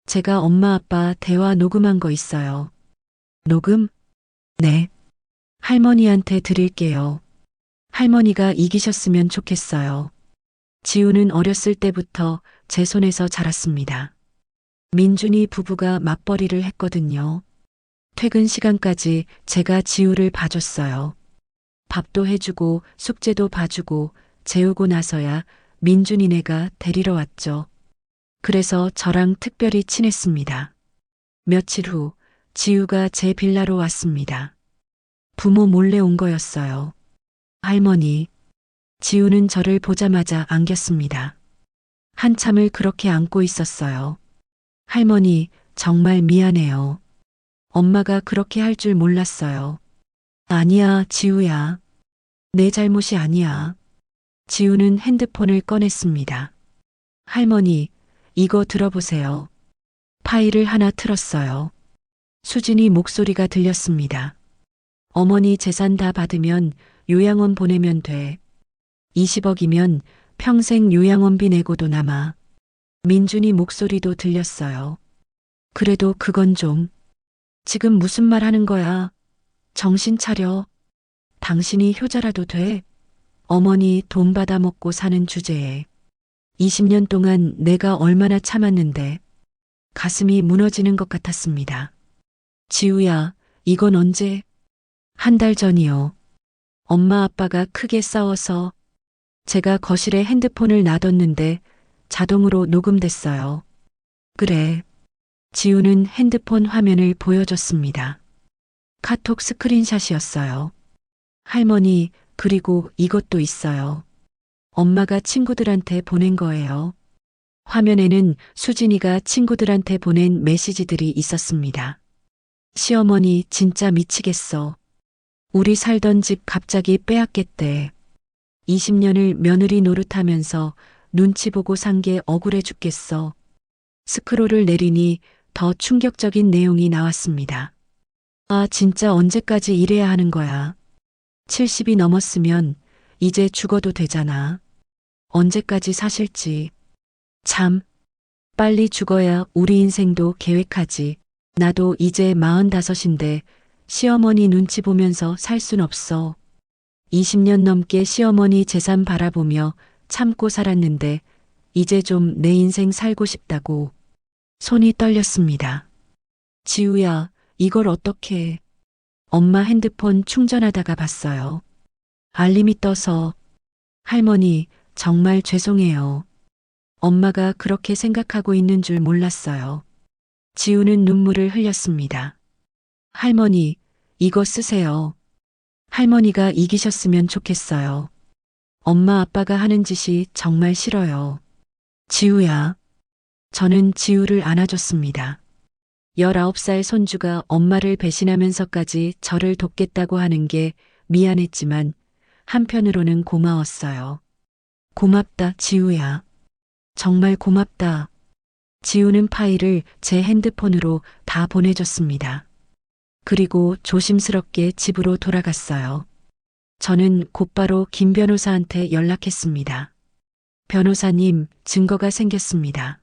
제가 엄마 아빠 대화 녹음한 거 있어요. 녹음? 네. 할머니한테 드릴게요. 할머니가 이기셨으면 좋겠어요. 지우는 어렸을 때부터 제 손에서 자랐습니다. 민준이 부부가 맞벌이를 했거든요. 퇴근 시간까지 제가 지우를 봐줬어요. 밥도 해주고 숙제도 봐주고 재우고 나서야 민준이네가 데리러 왔죠. 그래서 저랑 특별히 친했습니다. 며칠 후 지우가 제 빌라로 왔습니다. 부모 몰래 온 거였어요. 할머니. 지우는 저를 보자마자 안겼습니다. 한참을 그렇게 안고 있었어요. 할머니, 정말 미안해요. 엄마가 그렇게 할 줄 몰랐어요. 아니야, 지우야. 내 잘못이 아니야. 지우는 핸드폰을 꺼냈습니다. 할머니, 이거 들어보세요. 파일을 하나 틀었어요. 수진이 목소리가 들렸습니다. 어머니 재산 다 받으면 요양원 보내면 돼. 20억이면 평생 요양원비 내고도 남아. 민준이 목소리도 들렸어요. 그래도 그건 좀. 지금 무슨 말 하는 거야? 정신 차려. 당신이 효자라도 돼. 어머니 돈 받아 먹고 사는 주제에. 20년 동안 내가 얼마나 참았는데. 가슴이 무너지는 것 같았습니다. 지우야, 이건 언제? 한 달 전이요. 엄마 아빠가 크게 싸워서 제가 거실에 핸드폰을 놔뒀는데 자동으로 녹음됐어요. 그래. 지우는 핸드폰 화면을 보여줬습니다. 카톡 스크린샷이었어요. 할머니, 그리고 이것도 있어요. 엄마가 친구들한테 보낸 거예요. 화면에는 수진이가 친구들한테 보낸 메시지들이 있었습니다. 시어머니 진짜 미치겠어. 우리 살던 집 갑자기 빼앗겠대. 20년을 며느리 노릇하면서 눈치 보고 산 게 억울해 죽겠어. 스크롤을 내리니 더 충격적인 내용이 나왔습니다. 아, 진짜 언제까지 이래야 하는 거야. 70이 넘었으면 이제 죽어도 되잖아. 언제까지 사실지. 참, 빨리 죽어야 우리 인생도 계획하지. 나도 이제 45인데 시어머니 눈치 보면서 살 순 없어. 20년 넘게 시어머니 재산 바라보며 참고 살았는데 이제 좀 내 인생 살고 싶다고. 손이 떨렸습니다. 지우야, 이걸 어떻게. 엄마 핸드폰 충전하다가 봤어요. 알림이 떠서. 할머니, 정말 죄송해요. 엄마가 그렇게 생각하고 있는 줄 몰랐어요. 지우는 눈물을 흘렸습니다. 할머니, 이거 쓰세요. 할머니가 이기셨으면 좋겠어요. 엄마 아빠가 하는 짓이 정말 싫어요. 지우야. 저는 지우를 안아줬습니다. 19살 손주가 엄마를 배신하면서까지 저를 돕겠다고 하는 게 미안했지만 한편으로는 고마웠어요. 고맙다, 지우야. 정말 고맙다. 지우는 파일을 제 핸드폰으로 다 보내줬습니다. 그리고 조심스럽게 집으로 돌아갔어요. 저는 곧바로 김 변호사한테 연락했습니다. 변호사님, 증거가 생겼습니다.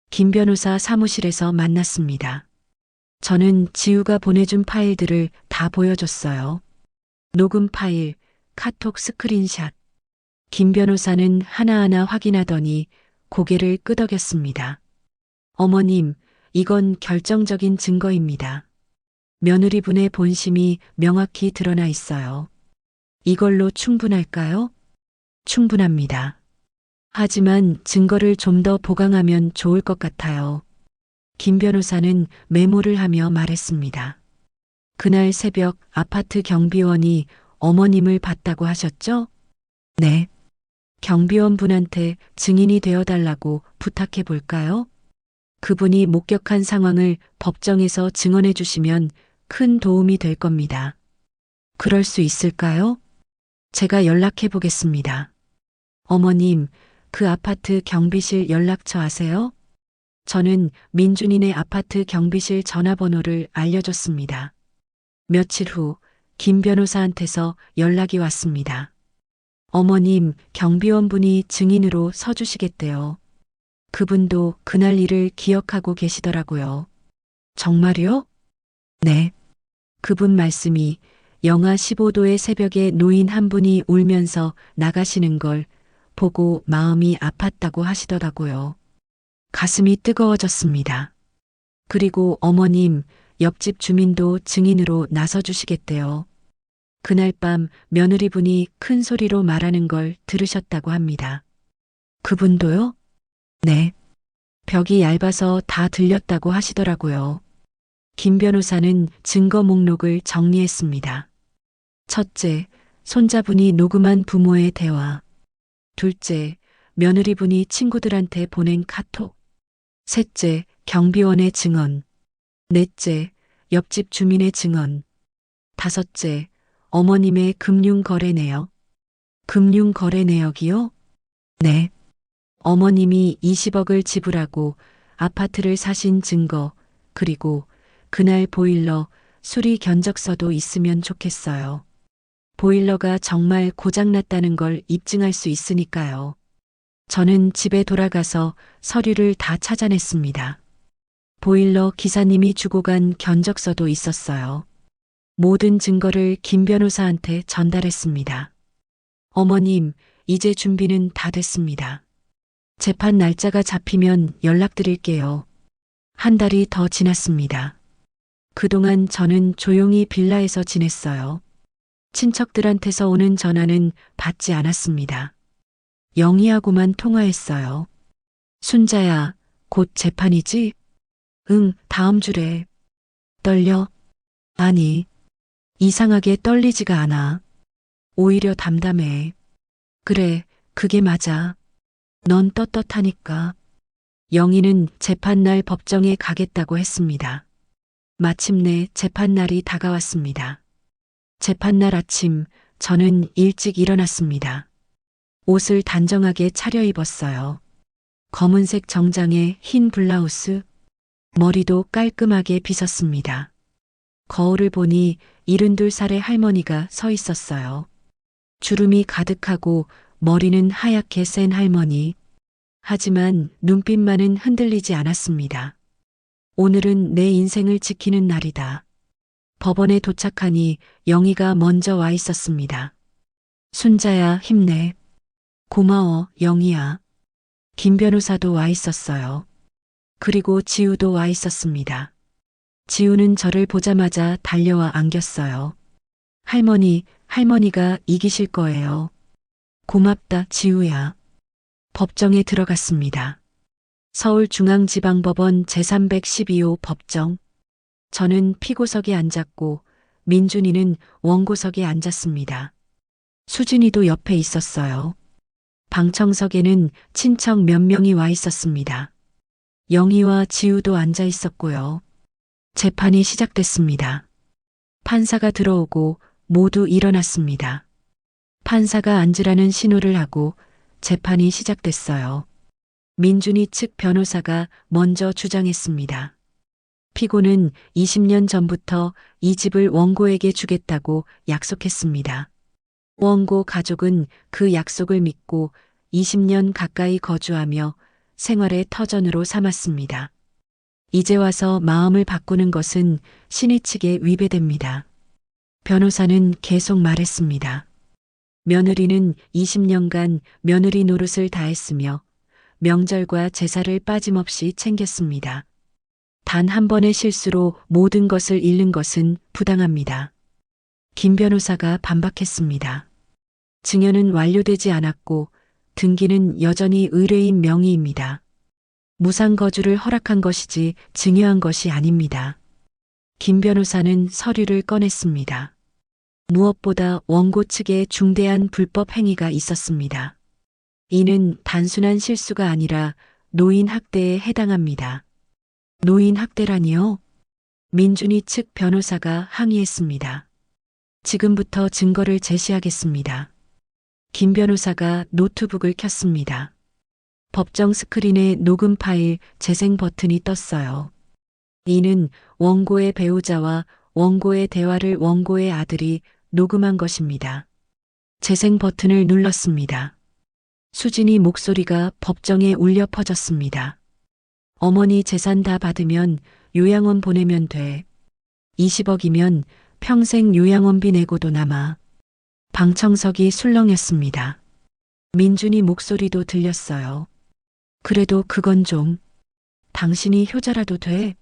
김 변호사 사무실에서 만났습니다. 저는 지우가 보내준 파일들을 다 보여줬어요. 녹음 파일, 카톡 스크린샷. 김 변호사는 하나하나 확인하더니 고개를 끄덕였습니다. 어머님, 이건 결정적인 증거입니다. 며느리분의 본심이 명확히 드러나 있어요. 이걸로 충분할까요? 충분합니다. 하지만 증거를 좀 더 보강하면 좋을 것 같아요. 김 변호사는 메모를 하며 말했습니다. 그날 새벽 아파트 경비원이 어머님을 봤다고 하셨죠? 네. 경비원분한테 증인이 되어달라고 부탁해 볼까요? 그분이 목격한 상황을 법정에서 증언해 주시면 큰 도움이 될 겁니다. 그럴 수 있을까요? 제가 연락해 보겠습니다. 어머님, 그 아파트 경비실 연락처 아세요? 저는 민준이네 아파트 경비실 전화번호를 알려줬습니다. 며칠 후 김 변호사한테서 연락이 왔습니다. 어머님, 경비원분이 증인으로 서주시겠대요. 그분도 그날 일을 기억하고 계시더라고요. 정말요? 네. 그분 말씀이 영하 15도의 새벽에 노인 한 분이 울면서 나가시는 걸 보고 마음이 아팠다고 하시더라고요. 가슴이 뜨거워졌습니다. 그리고 어머님, 옆집 주민도 증인으로 나서주시겠대요. 그날 밤 며느리분이 큰 소리로 말하는 걸 들으셨다고 합니다. 그분도요? 네. 벽이 얇아서 다 들렸다고 하시더라고요. 김 변호사는 증거 목록을 정리했습니다. 첫째, 손자분이 녹음한 부모의 대화. 둘째, 며느리분이 친구들한테 보낸 카톡. 셋째, 경비원의 증언. 넷째, 옆집 주민의 증언. 다섯째, 어머님의 금융거래 내역. 금융거래 내역이요? 네. 어머님이 20억을 지불하고 아파트를 사신 증거, 그리고 그날 보일러 수리 견적서도 있으면 좋겠어요. 보일러가 정말 고장났다는 걸 입증할 수 있으니까요. 저는 집에 돌아가서 서류를 다 찾아냈습니다. 보일러 기사님이 주고 간 견적서도 있었어요. 모든 증거를 김 변호사한테 전달했습니다. 어머님, 이제 준비는 다 됐습니다. 재판 날짜가 잡히면 연락드릴게요. 한 달이 더 지났습니다. 그동안 저는 조용히 빌라에서 지냈어요. 친척들한테서 오는 전화는 받지 않았습니다. 영희하고만 통화했어요. 순자야, 곧 재판이지? 응, 다음 주래. 떨려? 아니, 이상하게 떨리지가 않아. 오히려 담담해. 그래, 그게 맞아. 넌 떳떳하니까. 영희는 재판날 법정에 가겠다고 했습니다. 마침내 재판날이 다가왔습니다. 재판날 아침, 저는 일찍 일어났습니다. 옷을 단정하게 차려입었어요. 검은색 정장에 흰 블라우스, 머리도 깔끔하게 빗었습니다. 거울을 보니 72살의 할머니가 서 있었어요. 주름이 가득하고 머리는 하얗게 센 할머니. 하지만 눈빛만은 흔들리지 않았습니다. 오늘은 내 인생을 지키는 날이다. 법원에 도착하니 영희가 먼저 와 있었습니다. 순자야, 힘내. 고마워, 영희야. 김 변호사도 와 있었어요. 그리고 지우도 와 있었습니다. 지우는 저를 보자마자 달려와 안겼어요. 할머니가 이기실 거예요. 고맙다, 지우야. 법정에 들어갔습니다. 서울중앙지방법원 제312호 법정. 저는 피고석에 앉았고 민준이는 원고석에 앉았습니다. 수진이도 옆에 있었어요. 방청석에는 친척 몇 명이 와 있었습니다. 영희와 지우도 앉아 있었고요. 재판이 시작됐습니다. 판사가 들어오고 모두 일어났습니다. 판사가 앉으라는 신호를 하고 재판이 시작됐어요. 민준이 측 변호사가 먼저 주장했습니다. 피고는 20년 전부터 이 집을 원고에게 주겠다고 약속했습니다. 원고 가족은 그 약속을 믿고 20년 가까이 거주하며 생활의 터전으로 삼았습니다. 이제 와서 마음을 바꾸는 것은 신의 측에 위배됩니다. 변호사는 계속 말했습니다. 며느리는 20년간 며느리 노릇을 다했으며 명절과 제사를 빠짐없이 챙겼습니다. 단 한 번의 실수로 모든 것을 잃는 것은 부당합니다. 김 변호사가 반박했습니다. 증여는 완료되지 않았고 등기는 여전히 의뢰인 명의입니다. 무상거주를 허락한 것이지 증여한 것이 아닙니다. 김 변호사는 서류를 꺼냈습니다. 무엇보다 원고 측에 중대한 불법 행위가 있었습니다. 이는 단순한 실수가 아니라 노인 학대에 해당합니다. 노인 학대라니요? 민준이 측 변호사가 항의했습니다. 지금부터 증거를 제시하겠습니다. 김 변호사가 노트북을 켰습니다. 법정 스크린에 녹음 파일 재생 버튼이 떴어요. 이는 원고의 배우자와 원고의 대화를 원고의 아들이 녹음한 것입니다. 재생 버튼을 눌렀습니다. 수진이 목소리가 법정에 울려 퍼졌습니다. 어머니 재산 다 받으면 요양원 보내면 돼. 20억이면 평생 요양원비 내고도 남아. 방청석이 술렁였습니다. 민준이 목소리도 들렸어요. 그래도 그건 좀. 당신이 효자라도 돼.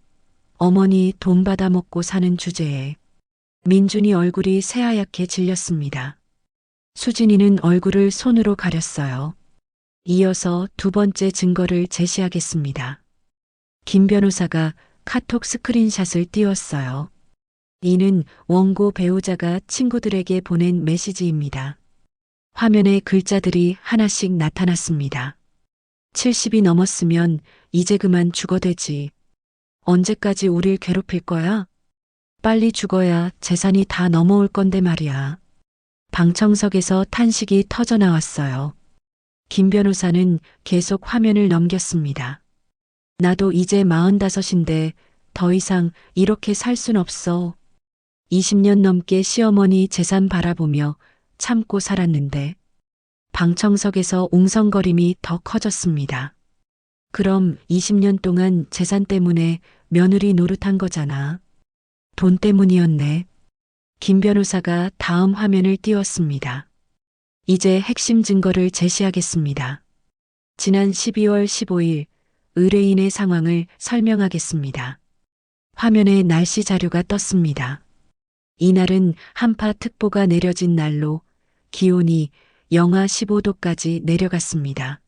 어머니 돈 받아 먹고 사는 주제에. 민준이 얼굴이 새하얗게 질렸습니다. 수진이는 얼굴을 손으로 가렸어요. 이어서 두 번째 증거를 제시하겠습니다. 김 변호사가 카톡 스크린샷을 띄웠어요. 이는 원고 배우자가 친구들에게 보낸 메시지입니다. 화면에 글자들이 하나씩 나타났습니다. 70이 넘었으면 이제 그만 죽어대지. 언제까지 우릴 괴롭힐 거야? 빨리 죽어야 재산이 다 넘어올 건데 말이야. 방청석에서 탄식이 터져나왔어요. 김 변호사는 계속 화면을 넘겼습니다. 나도 이제 45인데 더 이상 이렇게 살 순 없어. 20년 넘게 시어머니 재산 바라보며 참고 살았는데 방청석에서 웅성거림이 더 커졌습니다. 그럼 20년 동안 재산 때문에 며느리 노릇한 거잖아. 돈 때문이었네. 김 변호사가 다음 화면을 띄웠습니다. 이제 핵심 증거를 제시하겠습니다. 지난 12월 15일 의뢰인의 상황을 설명하겠습니다. 화면에 날씨 자료가 떴습니다. 이날은 한파특보가 내려진 날로 기온이 영하 15도까지 내려갔습니다.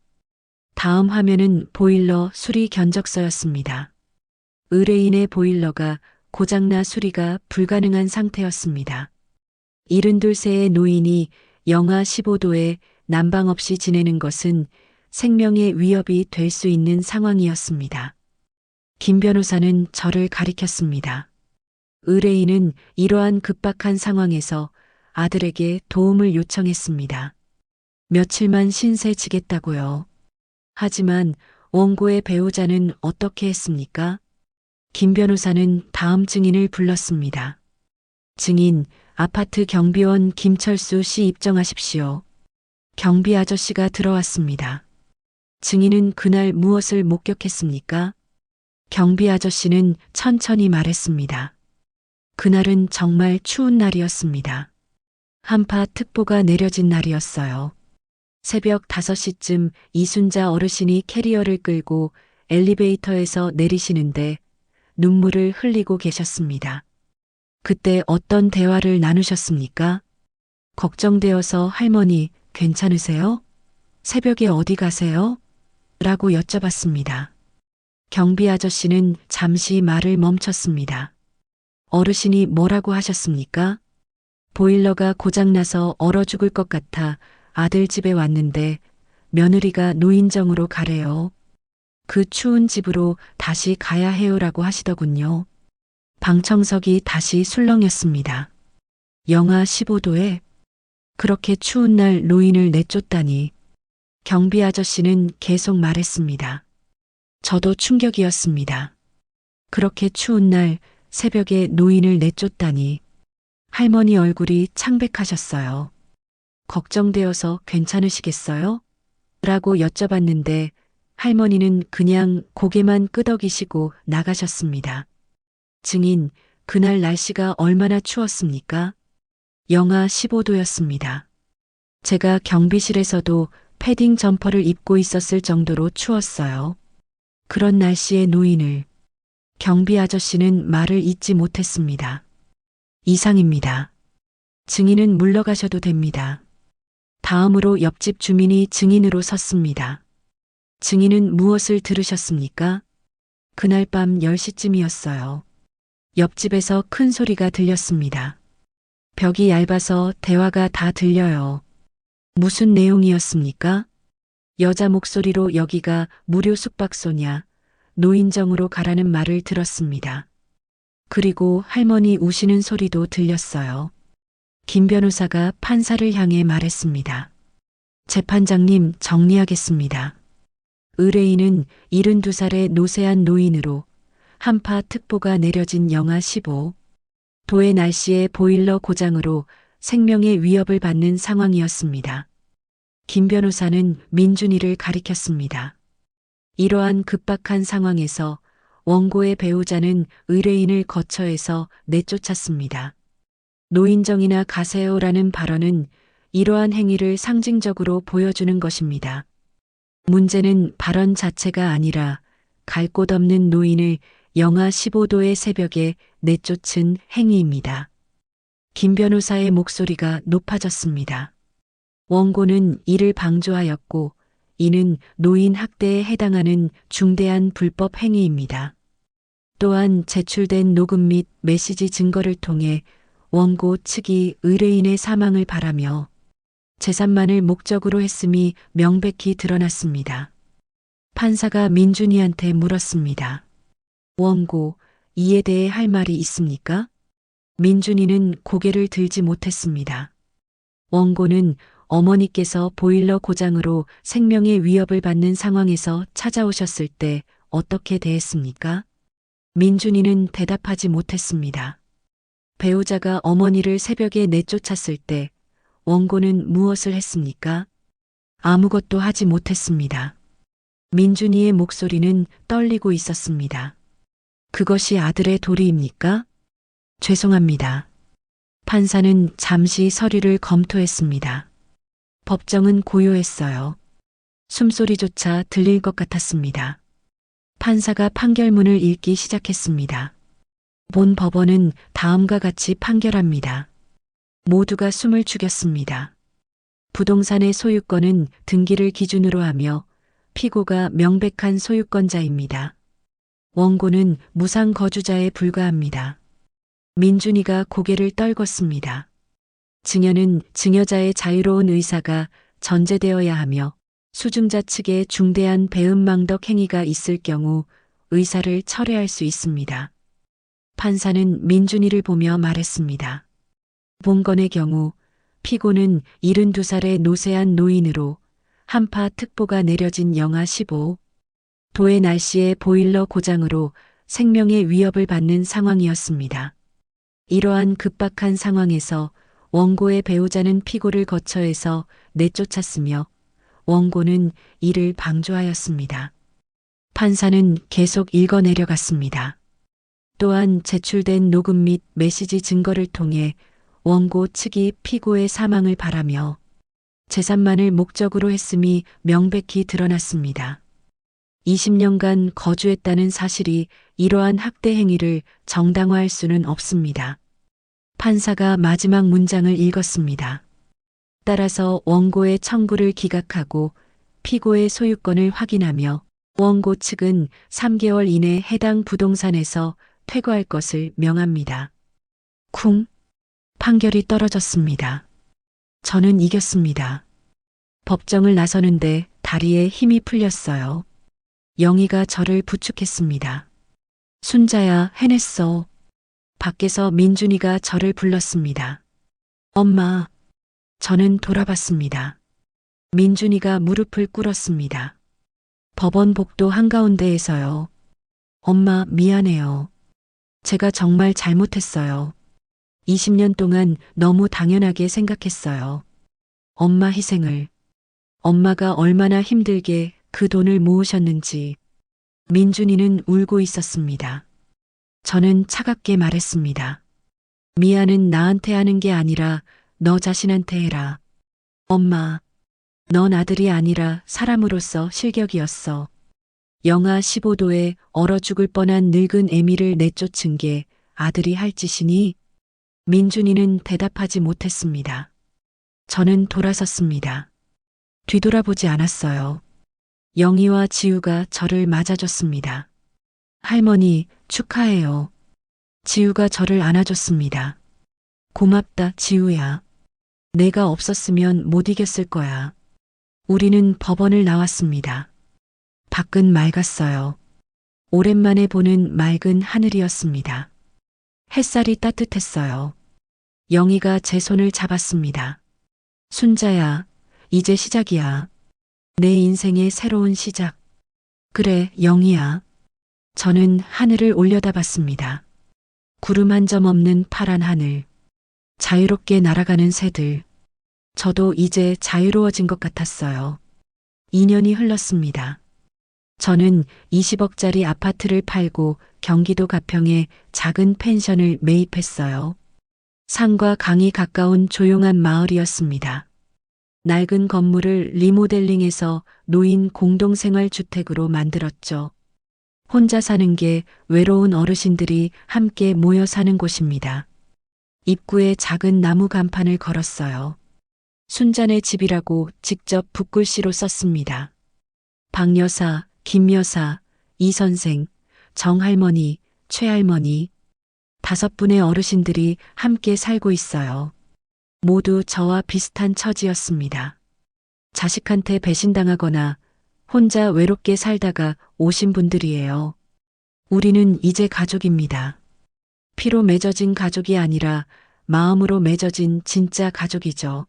다음 화면은 보일러 수리 견적서였습니다. 의뢰인의 보일러가 고장나 수리가 불가능한 상태였습니다. 72세의 노인이 영하 15도에 난방 없이 지내는 것은 생명의 위협이 될 수 있는 상황이었습니다. 김 변호사는 저를 가리켰습니다. 의뢰인은 이러한 급박한 상황에서 아들에게 도움을 요청했습니다. 며칠만 신세 지겠다고요. 하지만 원고의 배우자는 어떻게 했습니까? 김 변호사는 다음 증인을 불렀습니다. 증인, 아파트 경비원 김철수 씨 입정하십시오. 경비 아저씨가 들어왔습니다. 증인은 그날 무엇을 목격했습니까? 경비 아저씨는 천천히 말했습니다. 그날은 정말 추운 날이었습니다. 한파특보가 내려진 날이었어요. 새벽 5시쯤 이순자 어르신이 캐리어를 끌고 엘리베이터에서 내리시는데 눈물을 흘리고 계셨습니다. 그때 어떤 대화를 나누셨습니까? 걱정되어서 할머니 괜찮으세요? 새벽에 어디 가세요? 라고 여쭤봤습니다. 경비 아저씨는 잠시 말을 멈췄습니다. 어르신이 뭐라고 하셨습니까? 보일러가 고장나서 얼어 죽을 것 같아 아들 집에 왔는데 며느리가 노인정으로 가래요. 그 추운 집으로 다시 가야 해요라고 하시더군요. 방청석이 다시 술렁였습니다. 영하 15도에 그렇게 추운 날 노인을 내쫓다니. 경비 아저씨는 계속 말했습니다. 저도 충격이었습니다. 그렇게 추운 날 새벽에 노인을 내쫓다니. 할머니 얼굴이 창백하셨어요. 걱정되어서 괜찮으시겠어요? 라고 여쭤봤는데 할머니는 그냥 고개만 끄덕이시고 나가셨습니다. 증인, 그날 날씨가 얼마나 추웠습니까? 영하 15도였습니다. 제가 경비실에서도 패딩 점퍼를 입고 있었을 정도로 추웠어요. 그런 날씨의 노인을. 경비 아저씨는 말을 잇지 못했습니다. 이상입니다. 증인은 물러가셔도 됩니다. 다음으로 옆집 주민이 증인으로 섰습니다. 증인은 무엇을 들으셨습니까? 그날 밤 10시쯤이었어요. 옆집에서 큰 소리가 들렸습니다. 벽이 얇아서 대화가 다 들려요. 무슨 내용이었습니까? 여자 목소리로 여기가 무료 숙박소냐, 노인정으로 가라는 말을 들었습니다. 그리고 할머니 우시는 소리도 들렸어요. 김 변호사가 판사를 향해 말했습니다. 재판장님, 정리하겠습니다. 의뢰인은 72살의 노쇠한 노인으로 한파 특보가 내려진 영하 15도의 날씨에 보일러 고장으로 생명의 위협을 받는 상황이었습니다. 김 변호사는 민준이를 가리켰습니다. 이러한 급박한 상황에서 원고의 배우자는 의뢰인을 거처에서 내쫓았습니다. 노인정이나 가세요라는 발언은 이러한 행위를 상징적으로 보여주는 것입니다. 문제는 발언 자체가 아니라 갈 곳 없는 노인을 영하 15도의 새벽에 내쫓은 행위입니다. 김 변호사의 목소리가 높아졌습니다. 원고는 이를 방조하였고 이는 노인 학대에 해당하는 중대한 불법 행위입니다. 또한 제출된 녹음 및 메시지 증거를 통해 원고 측이 의뢰인의 사망을 바라며 재산만을 목적으로 했음이 명백히 드러났습니다. 판사가 민준이한테 물었습니다. 원고, 이에 대해 할 말이 있습니까? 민준이는 고개를 들지 못했습니다. 원고는 어머니께서 보일러 고장으로 생명의 위협을 받는 상황에서 찾아오셨을 때 어떻게 대했습니까? 민준이는 대답하지 못했습니다. 배우자가 어머니를 새벽에 내쫓았을 때 원고는 무엇을 했습니까? 아무것도 하지 못했습니다. 민준이의 목소리는 떨리고 있었습니다. 그것이 아들의 도리입니까? 죄송합니다. 판사는 잠시 서류를 검토했습니다. 법정은 고요했어요. 숨소리조차 들릴 것 같았습니다. 판사가 판결문을 읽기 시작했습니다. 본 법원은 다음과 같이 판결합니다. 모두가 숨을 죽였습니다. 부동산의 소유권은 등기를 기준으로 하며 피고가 명백한 소유권자입니다. 원고는 무상 거주자에 불과합니다. 민준이가 고개를 떨궜습니다. 증여는 증여자의 자유로운 의사가 전제되어야 하며 수증자 측에 중대한 배은망덕 행위가 있을 경우 의사를 철회할 수 있습니다. 판사는 민준이를 보며 말했습니다. 본건의 경우 피고는 72살의 노쇠한 노인으로 한파 특보가 내려진 영하 15도의 날씨에 보일러 고장으로 생명의 위협을 받는 상황이었습니다. 이러한 급박한 상황에서 원고의 배우자는 피고를 거처에서 내쫓았으며 원고는 이를 방조하였습니다. 판사는 계속 읽어내려갔습니다. 또한 제출된 녹음 및 메시지 증거를 통해 원고 측이 피고의 사망을 바라며 재산만을 목적으로 했음이 명백히 드러났습니다. 20년간 거주했다는 사실이 이러한 학대 행위를 정당화할 수는 없습니다. 판사가 마지막 문장을 읽었습니다. 따라서 원고의 청구를 기각하고 피고의 소유권을 확인하며 원고 측은 3개월 이내 해당 부동산에서 퇴거할 것을 명합니다. 쿵! 판결이 떨어졌습니다. 저는 이겼습니다. 법정을 나서는데 다리에 힘이 풀렸어요. 영희가 저를 부축했습니다. 순자야, 해냈어. 밖에서 민준이가 저를 불렀습니다. 엄마. 저는 돌아봤습니다. 민준이가 무릎을 꿇었습니다. 법원 복도 한가운데에서요. 엄마, 미안해요. 제가 정말 잘못했어요. 20년 동안 너무 당연하게 생각했어요. 엄마 희생을. 엄마가 얼마나 힘들게 그 돈을 모으셨는지. 민준이는 울고 있었습니다. 저는 차갑게 말했습니다. 미안은 나한테 하는 게 아니라 너 자신한테 해라. 엄마, 넌 아들이 아니라 사람으로서 실격이었어. 영하 15도에 얼어 죽을 뻔한 늙은 애미를 내쫓은 게 아들이 할 짓이니? 민준이는 대답하지 못했습니다. 저는 돌아섰습니다. 뒤돌아보지 않았어요. 영희와 지우가 저를 맞아줬습니다. 할머니, 축하해요. 지우가 저를 안아줬습니다. 고맙다, 지우야. 내가 없었으면 못 이겼을 거야. 우리는 법원을 나왔습니다. 밖은 맑았어요. 오랜만에 보는 맑은 하늘이었습니다. 햇살이 따뜻했어요. 영희가 제 손을 잡았습니다. 순자야, 이제 시작이야. 내 인생의 새로운 시작. 그래, 영희야. 저는 하늘을 올려다봤습니다. 구름 한 점 없는 파란 하늘. 자유롭게 날아가는 새들. 저도 이제 자유로워진 것 같았어요. 2년이 흘렀습니다. 저는 20억짜리 아파트를 팔고 경기도 가평에 작은 펜션을 매입했어요. 산과 강이 가까운 조용한 마을이었습니다. 낡은 건물을 리모델링해서 노인 공동생활 주택으로 만들었죠. 혼자 사는 게 외로운 어르신들이 함께 모여 사는 곳입니다. 입구에 작은 나무 간판을 걸었어요. 순자네 집이라고 직접 붓글씨로 썼습니다. 박여사, 김여사, 이선생, 정할머니, 최할머니, 5분의 어르신들이 함께 살고 있어요. 모두 저와 비슷한 처지였습니다. 자식한테 배신당하거나 혼자 외롭게 살다가 오신 분들이에요. 우리는 이제 가족입니다. 피로 맺어진 가족이 아니라 마음으로 맺어진 진짜 가족이죠.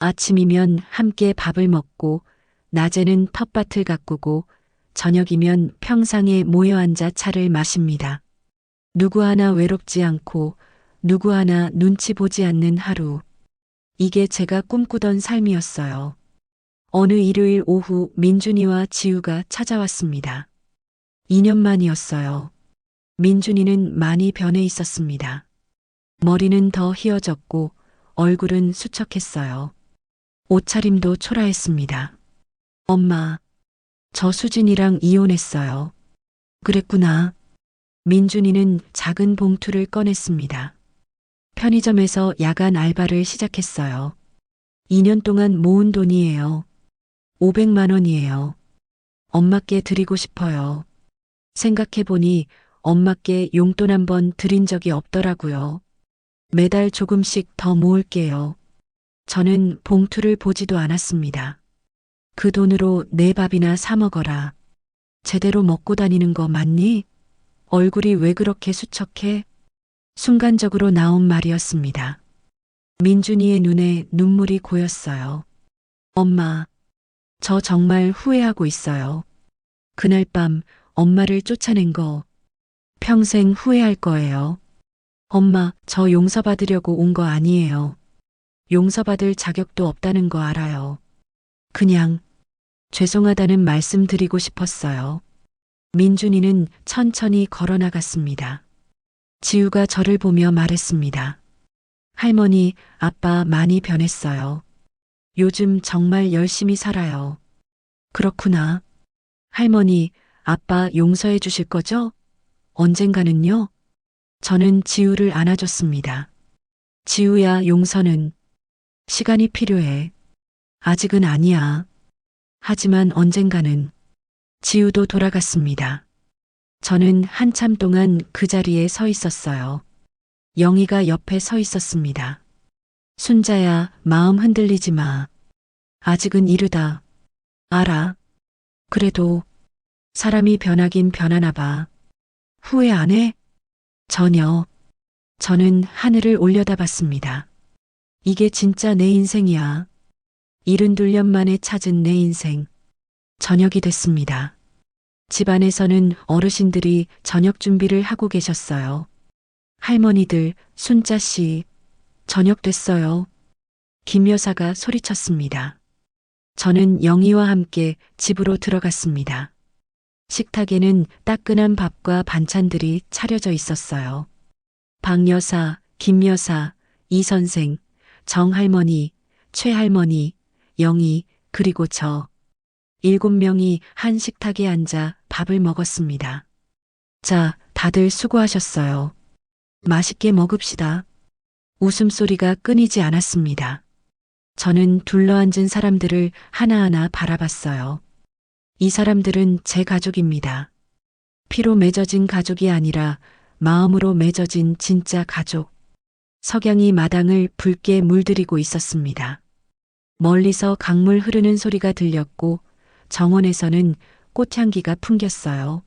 아침이면 함께 밥을 먹고, 낮에는 텃밭을 가꾸고, 저녁이면 평상에 모여 앉아 차를 마십니다. 누구 하나 외롭지 않고, 누구 하나 눈치 보지 않는 하루. 이게 제가 꿈꾸던 삶이었어요. 어느 일요일 오후 민준이와 지우가 찾아왔습니다. 2년 만이었어요. 민준이는 많이 변해 있었습니다. 머리는 더 휘어졌고 얼굴은 수척했어요. 옷차림도 초라했습니다. 엄마, 저 수진이랑 이혼했어요. 그랬구나. 민준이는 작은 봉투를 꺼냈습니다. 편의점에서 야간 알바를 시작했어요. 2년 동안 모은 돈이에요. 500만 원이에요. 엄마께 드리고 싶어요. 생각해보니 엄마께 용돈 한 번 드린 적이 없더라고요. 매달 조금씩 더 모을게요. 저는 봉투를 보지도 않았습니다. 그 돈으로 내 밥이나 사 먹어라. 제대로 먹고 다니는 거 맞니? 얼굴이 왜 그렇게 수척해? 순간적으로 나온 말이었습니다. 민준이의 눈에 눈물이 고였어요. 엄마, 저 정말 후회하고 있어요. 그날 밤 엄마를 쫓아낸 거 평생 후회할 거예요. 엄마, 저 용서받으려고 온 거 아니에요. 용서받을 자격도 없다는 거 알아요. 그냥 죄송하다는 말씀 드리고 싶었어요. 민준이는 천천히 걸어 나갔습니다. 지우가 저를 보며 말했습니다. 할머니, 아빠 많이 변했어요. 요즘 정말 열심히 살아요. 그렇구나. 할머니, 아빠 용서해 주실 거죠? 언젠가는요? 저는 지우를 안아줬습니다. 지우야, 용서는 시간이 필요해. 아직은 아니야. 하지만 언젠가는. 지우도 돌아갔습니다. 저는 한참 동안 그 자리에 서 있었어요. 영희가 옆에 서 있었습니다. 순자야, 마음 흔들리지 마. 아직은 이르다. 알아. 그래도 사람이 변하긴 변하나 봐. 후회 안 해? 전혀. 저는 하늘을 올려다봤습니다. 이게 진짜 내 인생이야. 72년 만에 찾은 내 인생. 저녁이 됐습니다. 집안에서는 어르신들이 저녁 준비를 하고 계셨어요. 할머니들, 순자 씨, 저녁 됐어요. 김 여사가 소리쳤습니다. 저는 영희와 함께 집으로 들어갔습니다. 식탁에는 따끈한 밥과 반찬들이 차려져 있었어요. 박 여사, 김 여사, 이 선생, 정 할머니, 최 할머니, 영희, 그리고 저. 7명이 한 식탁에 앉아 밥을 먹었습니다. 자, 다들 수고하셨어요. 맛있게 먹읍시다. 웃음소리가 끊이지 않았습니다. 저는 둘러앉은 사람들을 하나하나 바라봤어요. 이 사람들은 제 가족입니다. 피로 맺어진 가족이 아니라 마음으로 맺어진 진짜 가족. 석양이 마당을 붉게 물들이고 있었습니다. 멀리서 강물 흐르는 소리가 들렸고 정원에서는 꽃향기가 풍겼어요.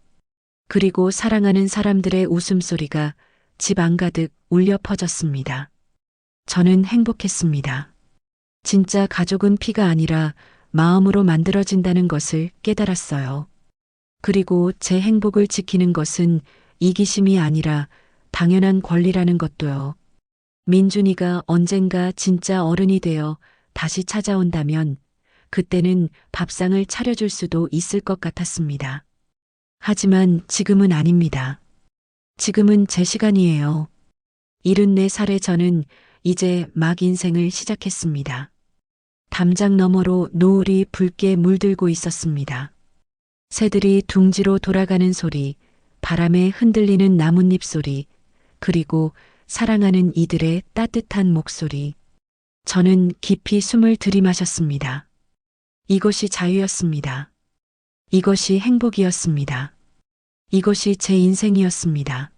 그리고 사랑하는 사람들의 웃음소리가 집 안가득 울려 퍼졌습니다. 저는 행복했습니다. 진짜 가족은 피가 아니라 마음으로 만들어진다는 것을 깨달았어요. 그리고 제 행복을 지키는 것은 이기심이 아니라 당연한 권리라는 것도요. 민준이가 언젠가 진짜 어른이 되어 다시 찾아온다면 그때는 밥상을 차려줄 수도 있을 것 같았습니다. 하지만 지금은 아닙니다. 지금은 제 시간이에요. 74살의 저는 이제 막 인생을 시작했습니다. 담장 너머로 노을이 붉게 물들고 있었습니다. 새들이 둥지로 돌아가는 소리, 바람에 흔들리는 나뭇잎 소리, 그리고 사랑하는 이들의 따뜻한 목소리. 저는 깊이 숨을 들이마셨습니다. 이것이 자유였습니다. 이것이 행복이었습니다. 이것이 제 인생이었습니다.